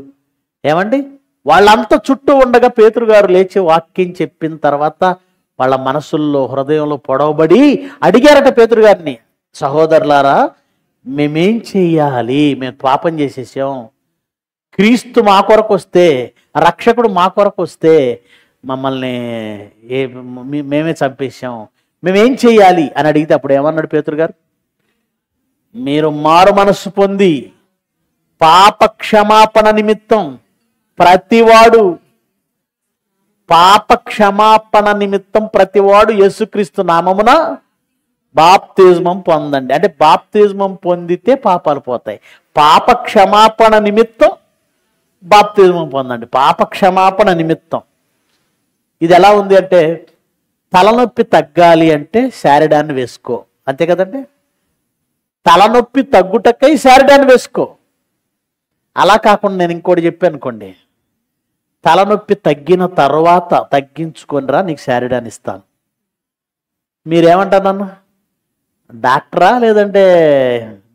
ఏమండి, వాళ్ళంతా చుట్టూ ఉండగా పేతురు గారు లేచి వాక్యం చెప్పిన తర్వాత వాళ్ళ మనసుల్లో హృదయంలో పొడవబడి అడిగారట పేతురు గారిని, సహోదరులారా మేమేం చెయ్యాలి? మేము పాపం చేసేసాం, క్రీస్తు మా కొరకు వస్తే, రక్షకుడు మా కొరకు వస్తే మమ్మల్ని మేమే చంపేశాం, మేమేం చేయాలి అని అడిగితే అప్పుడు ఏమన్నాడు పేతురు గారు? మీరు మారు మనస్సు పొంది పాప క్షమాపణ నిమిత్తం ప్రతివాడు యేసుక్రీస్తు నామమున బాప్తిజమం పొందండి. అంటే బాప్తిజమం పొందితే పాపాలు పోతాయి. పాప క్షమాపణ నిమిత్తం బాప్తిజమం పొందండి. పాప క్షమాపణ నిమిత్తం. ఇది ఎలా ఉంది అంటే, తలనొప్పి తగ్గాలి అంటే శారిడాన్ని వేసుకో, అంతే కదండి. తలనొప్పి తగ్గుటకై శారిడాన్ని వేసుకో. అలా కాకుండా నేను ఇంకోటి చెప్పాను అనుకోండి, తలనొప్పి తగ్గిన తర్వాత తగ్గించుకొనిరా, నీకు శారిడాన్ని ఇస్తాను. మీరేమంటారు నన్ను? డాక్టరా లేదంటే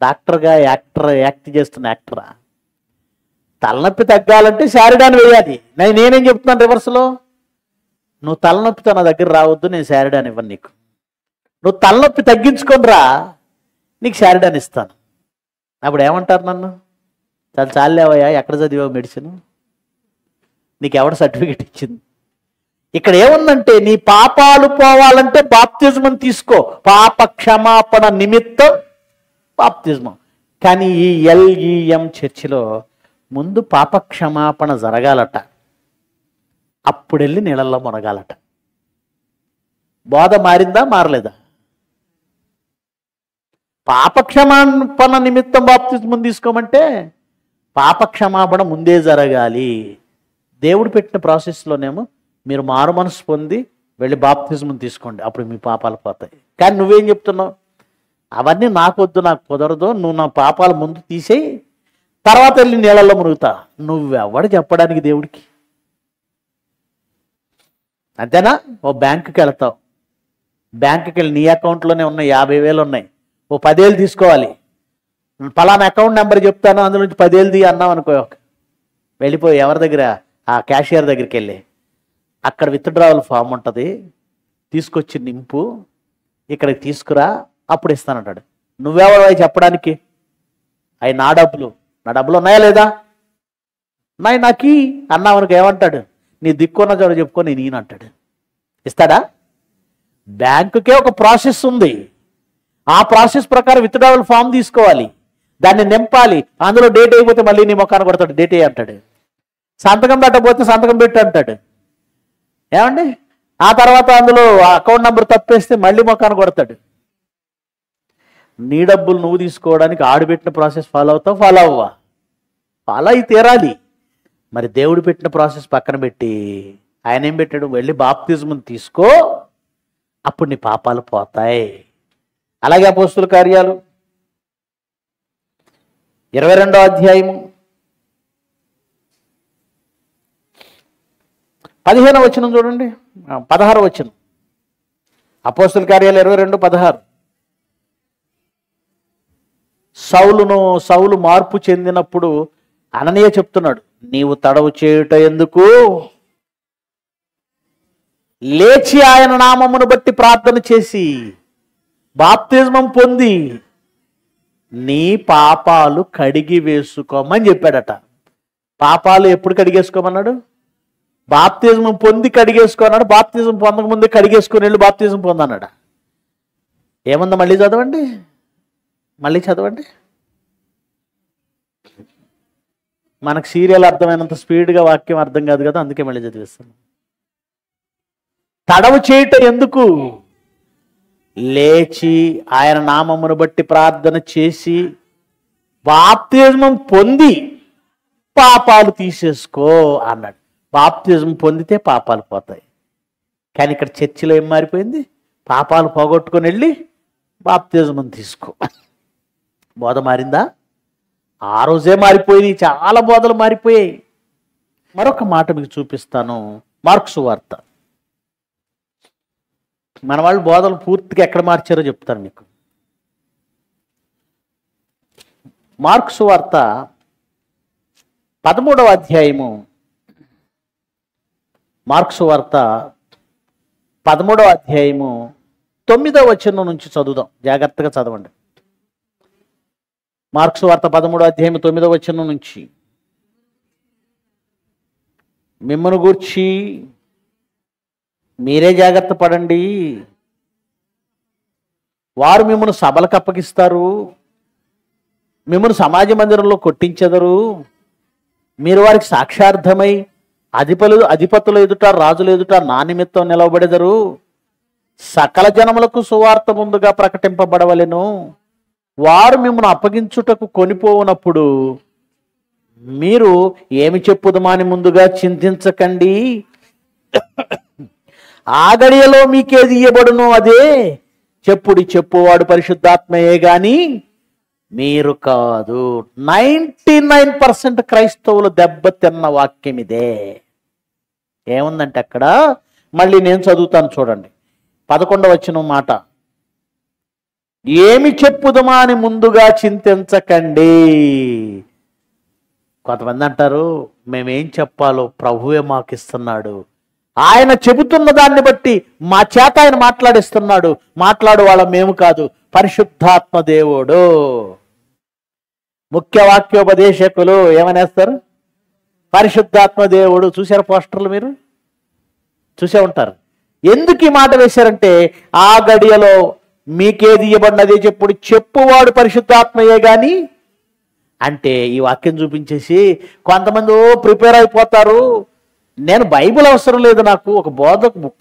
డాక్టర్గా యాక్ట్ చేస్తున్న యాక్టరా? తలనొప్పి తగ్గాలంటే శారిడాన్ని వేయాలి. నేనేం చెప్తున్నాను రివర్స్లో, నువ్వు తలనొప్పితో నా దగ్గర రావద్దు, నేను శారిడాన్ని ఇవ్వను నీకు. నువ్వు తలనొప్పి తగ్గించుకొనిరా, నీకు శారిడాన్ని ఇస్తాను. అప్పుడు ఏమంటారు నన్ను? చాలా చాలేవయ్యా, ఎక్కడ చదివావు మెడిసిన్, నీకు ఎవడ సర్టిఫికెట్ ఇచ్చింది? ఇక్కడ ఏముందంటే, నీ పాపాలు పోవాలంటే బాప్తిజమం తీసుకో, పాప క్షమాపణ నిమిత్తం బాప్తిజమం. కానీ ఈ LEM చర్చిలో ముందు పాప క్షమాపణ జరగాలట, అప్పుడు వెళ్ళి నీళ్ళల్లో మునగాలట. బోధ మారిందా మారలేదా? పాప క్షమాపణ నిమిత్తం బాప్తిజమం తీసుకోమంటే పాప క్షమాపణ ముందే జరగాలి. దేవుడు పెట్టిన ప్రాసెస్లోనేమో మీరు మారు మనసు పొంది వెళ్ళి బాప్తిజమం తీసుకోండి, అప్పుడు మీ పాపాలు పోతాయి. కానీ నువ్వేం చెప్తున్నావు? అవన్నీ నాకొద్దు, నాకు కుదరదు, నువ్వు నా పాపాలు ముందు తీసేయి, తర్వాత వెళ్ళి నీళ్ళల్లో మునుగుతా. నువ్వెవడు చెప్పడానికి దేవుడికి? అంతేనా? ఓ బ్యాంకుకి వెళ్తావు, బ్యాంకుకి వెళ్ళి నీ అకౌంట్లోనే ఉన్నాయి 50,000 ఉన్నాయి, ఓ 10,000 తీసుకోవాలి. పలానా అకౌంట్ నెంబర్ చెప్తాను, అందులో నుంచి 10,000 తీ అన్నావు అనుకో. వెళ్ళిపోయి ఎవరి దగ్గర? ఆ క్యాషియర్ దగ్గరికి వెళ్ళి, అక్కడ విత్డ్రావల్ ఫామ్ ఉంటుంది, తీసుకొచ్చి నింపు, ఇక్కడికి తీసుకురా, అప్పుడు ఇస్తానంటాడు. నువ్వెవరు చెప్పడానికి? అవి నా డబ్బులు ఉన్నాయా లేదా? నాకి అన్నావనుకో, ఏమంటాడు? నీ దిక్కున్న చోట చెప్పుకో, నేను ఈయన అంటాడు. ఇస్తాడా? బ్యాంకుకే ఒక ప్రాసెస్ ఉంది, ఆ ప్రాసెస్ ప్రకారం విత్డ్రావల్ ఫామ్ తీసుకోవాలి, దాన్ని నింపాలి, అందులో డేట్ అయిపోతే మళ్ళీ నీ మొక్కాన్ని కొడతాడు, డేట్ అయ్యి అంటాడు. సంతకం పెట్టకపోతే సంతకం పెట్టు అంటాడు. ఏమండి? ఆ తర్వాత అందులో అకౌంట్ నెంబర్ తప్పేస్తే మళ్ళీ మొక్కాన్ని కొడతాడు. నీ డబ్బులు నువ్వు తీసుకోవడానికి ఆడు పెట్టిన ప్రాసెస్ ఫాలో అవుతావు, ఫాలో అవ్వా? ఫాలో అయి తీరాలి. మరి దేవుడు పెట్టిన ప్రాసెస్ పక్కన పెట్టి ఆయన ఏం పెట్టాడు? వెళ్ళి బాప్తిజం తీసుకో, అప్పుడు నీ పాపాలు పోతాయి. అలాగే అపోస్తుల కార్యాలు 22వ అధ్యాయము 15వ వచనం చూడండి, 16వ వచనం. అపోస్తుల కార్యాలు 22:16. సౌలు మార్పు చెందినప్పుడు అననీయ చెప్తున్నాడు, నీవు తడవు చేయుట ఎందుకు? లేచి ఆయన నామమును బట్టి ప్రార్థన చేసి బాప్తిజమం పొంది నీ పాపాలు కడిగి వేసుకోమని చెప్పాడట. పాపాలు ఎప్పుడు కడిగేసుకోమన్నాడు? బాప్తిజమం పొంది కడిగేసుకున్నాడు. బాప్తిజం పొందకముందే కడిగేసుకుని వెళ్ళి బాప్తిజం పొందన్నాడు. ఏముందో మళ్ళీ చదవండి, మనకు సీరియల్ అర్థమైనంత స్పీడ్గా వాక్యం అర్థం కాదు కదా, అందుకే మళ్ళీ చదివిస్తాను. తడవు చేయట ఎందుకు? లేచి ఆయన నామమును బట్టి ప్రార్థన చేసి బాప్తిజమం పొంది పాపాలు తీసేసుకో అన్నాడు. బాప్తిజం పొందితే పాపాలు పోతాయి. కానీ ఇక్కడ చర్చిలో ఏం మారిపోయింది? పాపాలు పోగొట్టుకొని వెళ్ళి బాప్తిజమం తీసుకో. బోధ మారిందా? ఆ రోజే మారిపోయినాయి, చాలా బోధలు మారిపోయాయి. మరొక మాట మీకు చూపిస్తాను, మార్కు సువార్త. మన వాళ్ళు బోధలు పూర్తిగా ఎక్కడ మార్చారో చెప్తాను మీకు. మార్కు సువార్త 13వ అధ్యాయము, మార్కు సువార్త 13వ అధ్యాయము 9వ వచనం నుంచి చదువుదాం, జాగ్రత్తగా చదవండి. మార్కు సువార్త 13వ అధ్యాయం 9వ వచనం నుంచి. మిమ్మల్ని గూర్చి మీరే జాగ్రత్త పడండి. వారు మిమ్మల్ని సభలకు అప్పగిస్తారు, మిమ్మల్ని సమాజ మందిరంలో కొట్టించెదరు. మీరు వారికి సాక్షార్థమై అధిపతుల ఎదుట రాజుల ఎదుట నా నిమిత్తం నిలవబడెదరు. సకల జనములకు సువార్త ముందుగా ప్రకటింపబడవలెను. వారు మిమ్మల్ని అప్పగించుటకు కొనిపోవునప్పుడు మీరు ఏమి చెప్పుదమని ముందుగా చింతించకండి. ఆ గడియలో మీకేది ఇయ్యబడునో అదే చెప్పువాడు పరిశుద్ధాత్మయే గాని మీరు కాదు. 99% క్రైస్తవులు దెబ్బతిన్న వాక్యం ఇదే. ఏముందంటే అక్కడ మళ్ళీ నేను చదువుతాను చూడండి, 11వ వచనం మాట. ఏమి చెప్పుదమా అని ముందుగా చింతించకండి. కొంతమంది అంటారు మేమేం చెప్పాలో ప్రభువే మాకు ఇస్తున్నాడు, ఆయన చెబుతున్న దాన్ని బట్టి మా చేత ఆయన మాట్లాడిస్తున్నాడు. మాట్లాడు వాళ్ళ మేము కాదు, పరిశుద్ధాత్మ దేవుడు. ముఖ్య వాక్యోపదేశకులు ఏమనేస్తారు? పరిశుద్ధాత్మ దేవుడు. చూసారు పోస్టర్లు, మీరు చూసే ఉంటారు. ఎందుకు ఈ మాట వేశారంటే ఆ గడియలో మీకేది ఇవ్వబడినదే చెప్పువాడు పరిశుద్ధాత్మయే గాని అంటే ఈ వాక్యం చూపించేసి కొంతమంది ప్రిపేర్ అయిపోతారు. నేను బైబిల్ అవసరం లేదు, నాకు ఒక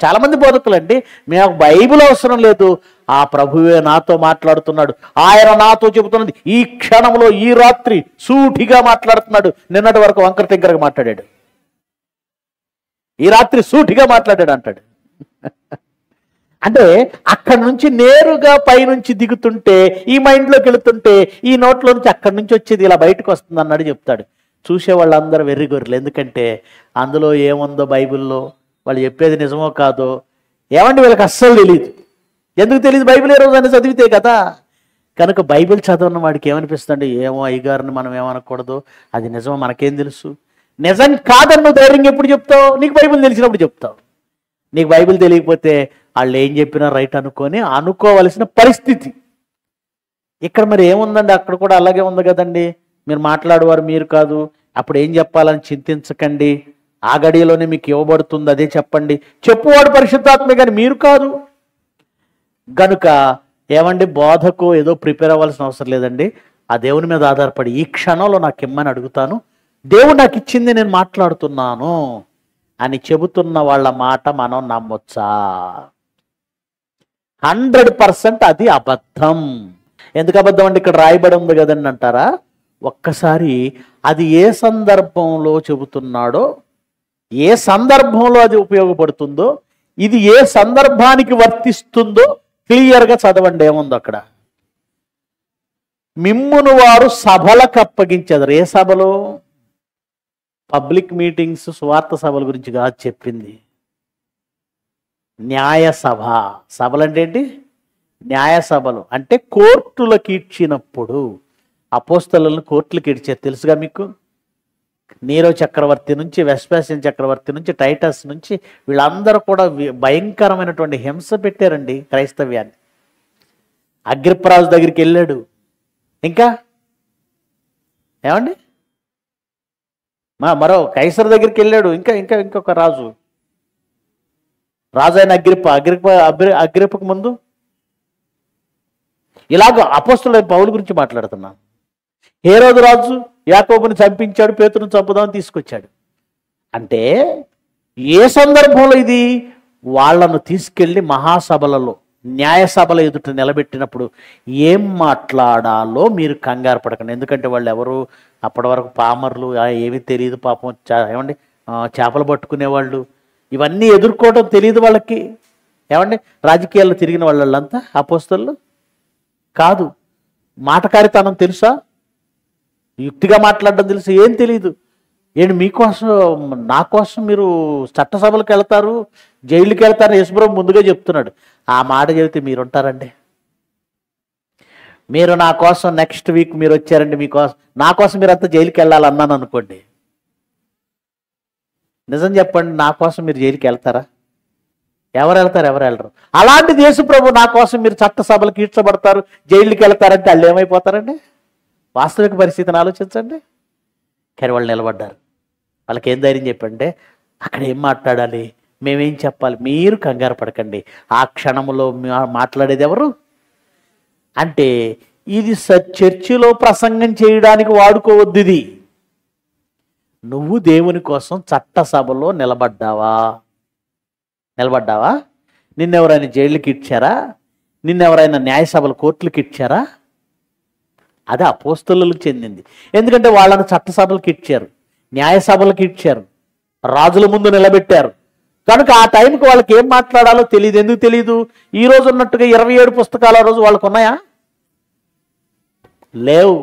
చాలా మంది బోధకులు అండి, మేము బైబిల్ అవసరం లేదు, ఆ ప్రభువే నాతో మాట్లాడుతున్నాడు, ఆయన నాతో చెబుతున్నది ఈ క్షణంలో ఈ రాత్రి సూటిగా మాట్లాడుతున్నాడు. నిన్నటి వరకు వంకర టింకరగా మాట్లాడాడు, ఈ రాత్రి సూటిగా మాట్లాడాడు అంటాడు. అంటే అక్కడి నుంచి నేరుగా పైనుంచి దిగుతుంటే ఈ మైండ్లోకి వెళుతుంటే ఈ నోట్లో నుంచి అక్కడి నుంచి వచ్చేది ఇలా బయటకు వస్తుంది అన్నాడు చెప్తాడు. చూసే వాళ్ళందరూ వెర్రిగొర్రెలు. ఎందుకంటే అందులో ఏముందో బైబిల్లో వాళ్ళు చెప్పేది నిజమో కాదో ఏమండి వీళ్ళకి అస్సలు తెలియదు. ఎందుకు తెలియదు? బైబిల్ ఏ రోజైనా చదివితే కదా. కనుక బైబిల్ చదవన్న వాడికి ఏమనిపిస్తుంది? ఏమో అయ్యగారిని మనం ఏమనకూడదు, అది నిజమో మనకేం తెలుసు. నిజం కాదని నువ్వు ధైర్యంగా ఎప్పుడు చెప్తావు? నీకు బైబిల్ తెలిసినప్పుడు చెప్తావు. నీకు బైబిల్ తెలియకపోతే వాళ్ళు ఏం చెప్పినా రైట్ అనుకోవలసిన పరిస్థితి. ఇక్కడ మరి ఏముందండి? అక్కడ కూడా అలాగే ఉంది కదండి. మీరు మాట్లాడేవారు మీరు కాదు, అప్పుడు ఏం చెప్పాలని చింతించకండి, ఆ గడియలోనే మీకు ఇవ్వబడుతుంది అదే చెప్పండి. చెప్పువాడు పరిశుద్ధాత్మే కానీ మీరు కాదు. గనుక ఏమండి, బోధకు ఏదో ప్రిపేర్ అవ్వాల్సిన అవసరం లేదండి. ఆ దేవుని మీద ఆధారపడి ఈ క్షణంలో నాకు ఇమ్మని అడుగుతాను, దేవుడు నాకు ఇచ్చింది నేను మాట్లాడుతున్నాను అని చెబుతున్న వాళ్ళ మాట మనం నమ్మొచ్చా? 100% అది అబద్ధం. ఎందుకు అబద్ధం అంటే ఇక్కడ రాయబడి ఉంది కదండి అంటారా? ఒక్కసారి అది ఏ సందర్భంలో చెబుతున్నాడో, ఏ సందర్భంలో అది ఉపయోగపడుతుందో, ఇది ఏ సందర్భానికి వర్తిస్తుందో క్లియర్గా చదవండి. ఏముందో అక్కడ? మిమ్మును వారు సభలకు అప్పగించెదరు. ఏ సభలో? పబ్లిక్ మీటింగ్స్, స్వార్థ సభల గురించి కాదు చెప్పింది, న్యాయ సభ. సభలు అంటే ఏంటి? న్యాయ సభలు అంటే కోర్టులకు ఇచ్చినప్పుడు. అపోస్తలులను కోర్టులకు ఇచ్చారు తెలుసుగా మీకు. నీరో చక్రవర్తి నుంచి, వెస్పాసియన్ చక్రవర్తి నుంచి, టైటస్ నుంచి వీళ్ళందరూ కూడా భయంకరమైనటువంటి హింస పెట్టారండి క్రైస్తవ్యాన్ని. అగ్రిప్పరాజు దగ్గరికి వెళ్ళాడు. ఇంకా ఏమండి, మరో కైసర్ దగ్గరికి వెళ్ళాడు. ఇంకొక రాజు అయిన అగ్రిప్పకు ముందు ఇలాగ అపోస్తలుడైన పౌలు గురించి మాట్లాడుతున్నాను. హేరోదు రాజు యాకోబుని చంపించాడు, పేతురుని చంపుదామని తీసుకొచ్చాడు. అంటే ఏ సందర్భంలో ఇది? వాళ్ళను తీసుకెళ్ళి మహాసభలలో, న్యాయసభల ఎదుట నిలబెట్టినప్పుడు ఏం మాట్లాడాలో మీరు కంగారు పడకండి. ఎందుకంటే వాళ్ళు ఎవరు అప్పటి వరకు పామర్లు, ఏమీ తెలియదు పాపం. ఏమండి, చేపలు పట్టుకునేవాళ్ళు, ఇవన్నీ ఎదుర్కోవడం తెలియదు వాళ్ళకి. ఏమండి, రాజకీయాల్లో తిరిగిన వాళ్ళంతా అపోస్తలు కాదు. మాటకారితనం తెలుసా? యుక్తిగా మాట్లాడడం తెలుసు? ఏం తెలియదు. ఏంటి మీకోసం, నా కోసం మీరు చట్టసభలకు వెళ్తారు, జైలుకి వెళ్తారు, యేసుప్రభు ముందుగా చెప్తున్నాడు. ఆ మాట చెబితే మీరుంటారండి? మీరు నా కోసం నెక్స్ట్ వీక్ మీరు వచ్చారండి, మీకోసం, నా కోసం మీరంతా జైలుకి వెళ్ళాలన్నాను అనుకోండి, నిజం చెప్పండి, నా కోసం మీరు జైలుకి వెళ్తారా? ఎవరు వెళ్తారు? ఎవరు వెళ్ళరు. అలాంటి యేసుప్రభు నా కోసం మీరు చట్టసభలకు ఈడ్చబడతారు, జైలుకి వెళ్తారంటే వాళ్ళు ఏమైపోతారండి? వాస్తవిక పరిస్థితిని ఆలోచించండి. కానీ వాళ్ళు నిలబడ్డారు. వాళ్ళకి ఏం ధైర్యం చెప్పంటే, అక్కడ ఏం మాట్లాడాలి, మేమేం చెప్పాలి? మీరు కంగారు పడకండి. ఆ క్షణంలో మాట్లాడేది ఎవరు అంటే, ఇది చర్చిలో ప్రసంగం చేయడానికి వాడుకోవద్దు. ఇది నువ్వు దేవుని కోసం చట్టసభలో నిలబడ్డావా? నిన్నెవరైనా జైలుకి ఇచ్చారా? నిన్నెవరైనా న్యాయసభలు కోర్టులకు ఇచ్చారా? అది అపోస్తలులకు చెందింది. ఎందుకంటే వాళ్ళని చట్టసభలకు ఇచ్చారు, న్యాయసభలకు ఇచ్చారు, రాజుల ముందు నిలబెట్టారు. కనుక ఆ టైంకి వాళ్ళకి ఏం మాట్లాడాలో తెలియదు. ఎందుకు తెలియదు? ఈ రోజు ఉన్నట్టుగా 27 పుస్తకాలు ఆ రోజు వాళ్ళకు ఉన్నాయా? లేవు.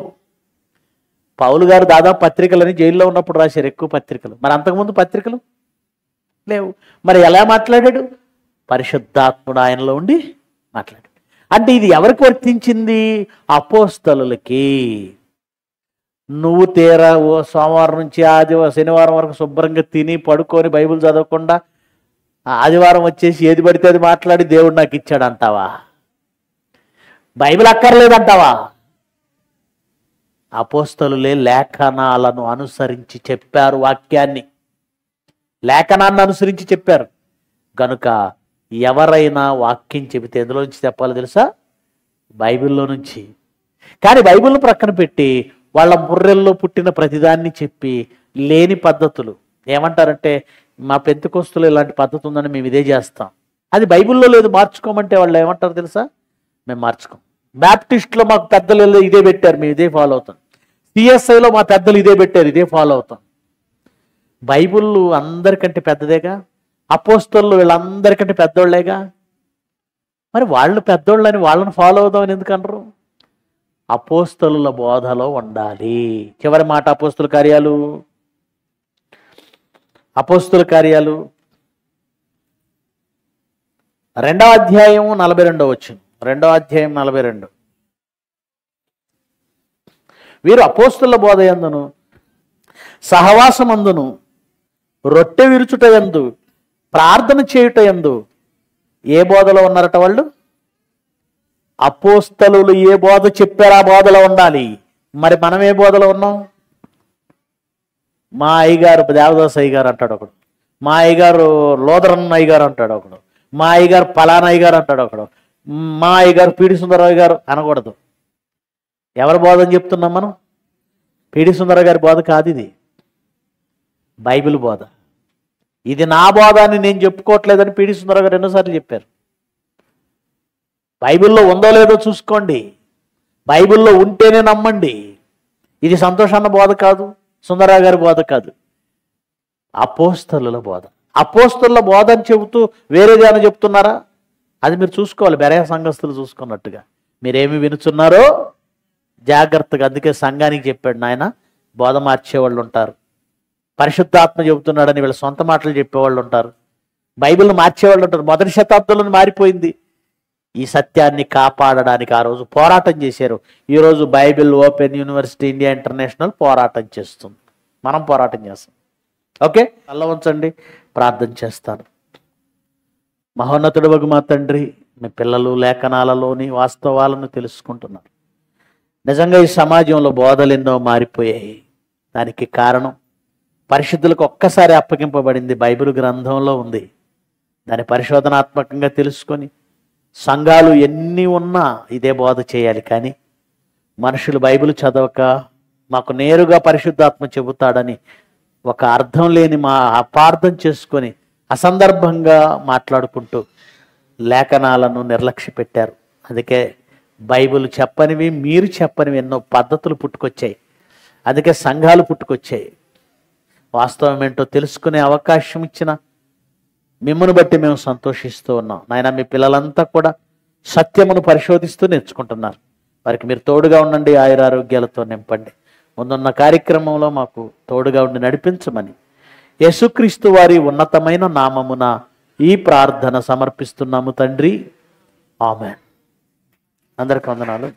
పౌలు గారు దాదాపు పత్రికలని జైల్లో ఉన్నప్పుడు రాశారు, ఎక్కువ పత్రికలు. మరి అంతకుముందు పత్రికలు లేవు. మరి ఎలా మాట్లాడాడు? పరిశుద్ధాత్ముడు ఆయనలో ఉండి మాట్లాడాడు. అంటే ఇది ఎవరికి వర్తించింది? అపోస్తలులకి. నువ్వు తీరా సోమవారం నుంచి శనివారం వరకు శుభ్రంగా తిని పడుకొని బైబిల్ చదవకుండా ఆదివారం వచ్చేసి ఏది పడితే అది మాట్లాడి దేవుడు నాకు ఇచ్చాడు అంటావా? బైబిల్ అక్కర్లేదంటావా? అపోస్తలులే లేఖనాలను అనుసరించి చెప్పారు, వాక్యాన్ని లేఖనాన్ని అనుసరించి చెప్పారు. కనుక ఎవరైనా వాక్యం చెబితే ఎందులో నుంచి చెప్పాలో తెలుసా? బైబిల్లో నుంచి. కానీ బైబిల్ను ప్రక్కన పెట్టి వాళ్ళ బుర్రెల్లో పుట్టిన ప్రతిదాన్ని చెప్పి లేని పద్ధతులు ఏమంటారంటే, మా పెంతెకొస్తులు ఇలాంటి పద్ధతి ఉందని మేము ఇదే చేస్తాం. అది బైబిల్లో లేదు, మార్చుకోమంటే వాళ్ళు ఏమంటారు తెలుసా? మేము మార్చుకోం. బ్యాప్టిస్ట్లో మాకు పెద్దలు ఇదే పెట్టారు, మేము ఇదే ఫాలో అవుతాం. సిఎస్ఐలో మా పెద్దలు ఇదే పెట్టారు, ఇదే ఫాలో అవుతాం. బైబిల్ అందరికంటే పెద్దదేగా. అపోస్తలు వీళ్ళందరికంటే పెద్దోళ్లేగా. మరి వాళ్ళు పెద్దోళ్ళని వాళ్ళని ఫాలో అవుదామని ఎందుకనరు? అపోస్తలుల బోధలో ఉండాలి. చివరి మాట అపోస్తల కార్యాలు 2వ అధ్యాయం 42 వచనం. 2వ అధ్యాయం 42. వీరు అపోస్తలుల బోధ యందును సహవాసమందును రొట్టె విరుచుట యందు ప్రార్థన చేయుట యందు ఏ బోధలో ఉన్నారట వాళ్ళు? అపోస్తలులు ఏ బోధ చెప్పారు ఆ బోధలో ఉండాలి. మరి మనం ఏ బోధలో ఉన్నాం? మా అయ్యగారు దేవదాస్ అయ్యగారు అంటాడు ఒకడు, మా అయ్యగారు లోదరన్న అయ్యగారు అంటాడు ఒకడు, మా అయ్యగారు పలానా అయ్యగారు అంటాడు ఒకడు, మా అయ్యగారు పీడి సుందరరావు గారు అనకూడదు. ఎవరి బోధ అని చెప్తున్నాం మనం? పీడి సుందరరావు గారి బోధ కాదు ఇది, బైబిల్ బోధ. ఇది నా బోధ అని నేను చెప్పుకోవట్లేదని పీడి సుందరరావు గారు ఎన్నోసార్లు చెప్పారు. బైబిల్లో ఉందో లేదో చూసుకోండి, బైబిల్లో ఉంటేనే నమ్మండి. ఇది సంతోషాన్న బోధ కాదు, సుందరరావు గారి బోధ కాదు, అపోస్తలుల బోధ. అపోస్తలుల బోధ అని చెబుతూ వేరేది అని చెప్తున్నారా? అది మీరు చూసుకోవాలి, బెరయ సంఘస్థులు చూసుకున్నట్టుగా. మీరేమి వినుచున్నారో జాగ్రత్తగా. అందుకే సంఘానికి చెప్పాడు నాయన, బోధ మార్చేవాళ్ళు ఉంటారు, పరిశుద్ధాత్మ చెబుతున్నాడని వీళ్ళ సొంత మాటలు చెప్పేవాళ్ళు ఉంటారు, బైబిల్ని మార్చేవాళ్ళు ఉంటారు. మొదటి శతాబ్దంలో మారిపోయింది. ఈ సత్యాన్ని కాపాడడానికి ఆ రోజు పోరాటం చేశారు. ఈరోజు Bible open university India international పోరాటం చేస్తుంది, మనం పోరాటం చేస్తాం. ఓకే, అల్ల ఉంచండి, ప్రార్థన చేస్తాను. మహోన్నతుడు వగు మా తండ్రి, మీ పిల్లలు లేఖనాలలోని వాస్తవాలను తెలుసుకుంటున్నారు. నిజంగా ఈ సమాజంలో బోధలు ఎన్నో మారిపోయాయి. దానికి కారణం పరిశుద్ధులకు ఒక్కసారి అప్పగింపబడింది బైబిల్ గ్రంథంలో ఉంది. దాన్ని పరిశోధనాత్మకంగా తెలుసుకొని సంఘాలు ఎన్ని ఉన్నా ఇదే బోధ చేయాలి. కానీ మనుషులు బైబిల్ చదవక మాకు నేరుగా పరిశుద్ధాత్మ చెబుతాడని ఒక అర్థం లేని అపార్థం చేసుకొని అసందర్భంగా మాట్లాడుకుంటూ లేఖనాలను నిర్లక్ష్య పెట్టారు. అందుకే బైబిల్ చెప్పనివి, మీరు చెప్పనివి ఎన్నో పద్ధతులు పుట్టుకొచ్చాయి. అందుకే సంఘాలు పుట్టుకొచ్చాయి. వాస్తవం ఏంటో తెలుసుకునే అవకాశం ఇచ్చిన మిమ్మల్ని బట్టి మేము సంతోషిస్తూ ఉన్నాం. నాయన, మీ పిల్లలంతా కూడా సత్యమును పరిశోధిస్తూ నేర్చుకుంటున్నారు. వారికి మీరు తోడుగా ఉండండి, ఆయురారోగ్యాలతో నింపండి. ముందున్న కార్యక్రమంలో మాకు తోడుగా ఉండి నడిపించమని యేసుక్రీస్తు వారి ఉన్నతమైన నామమున ఈ ప్రార్థన సమర్పిస్తున్నాము తండ్రి. ఆమేన్. అందరికీ వందనాలు.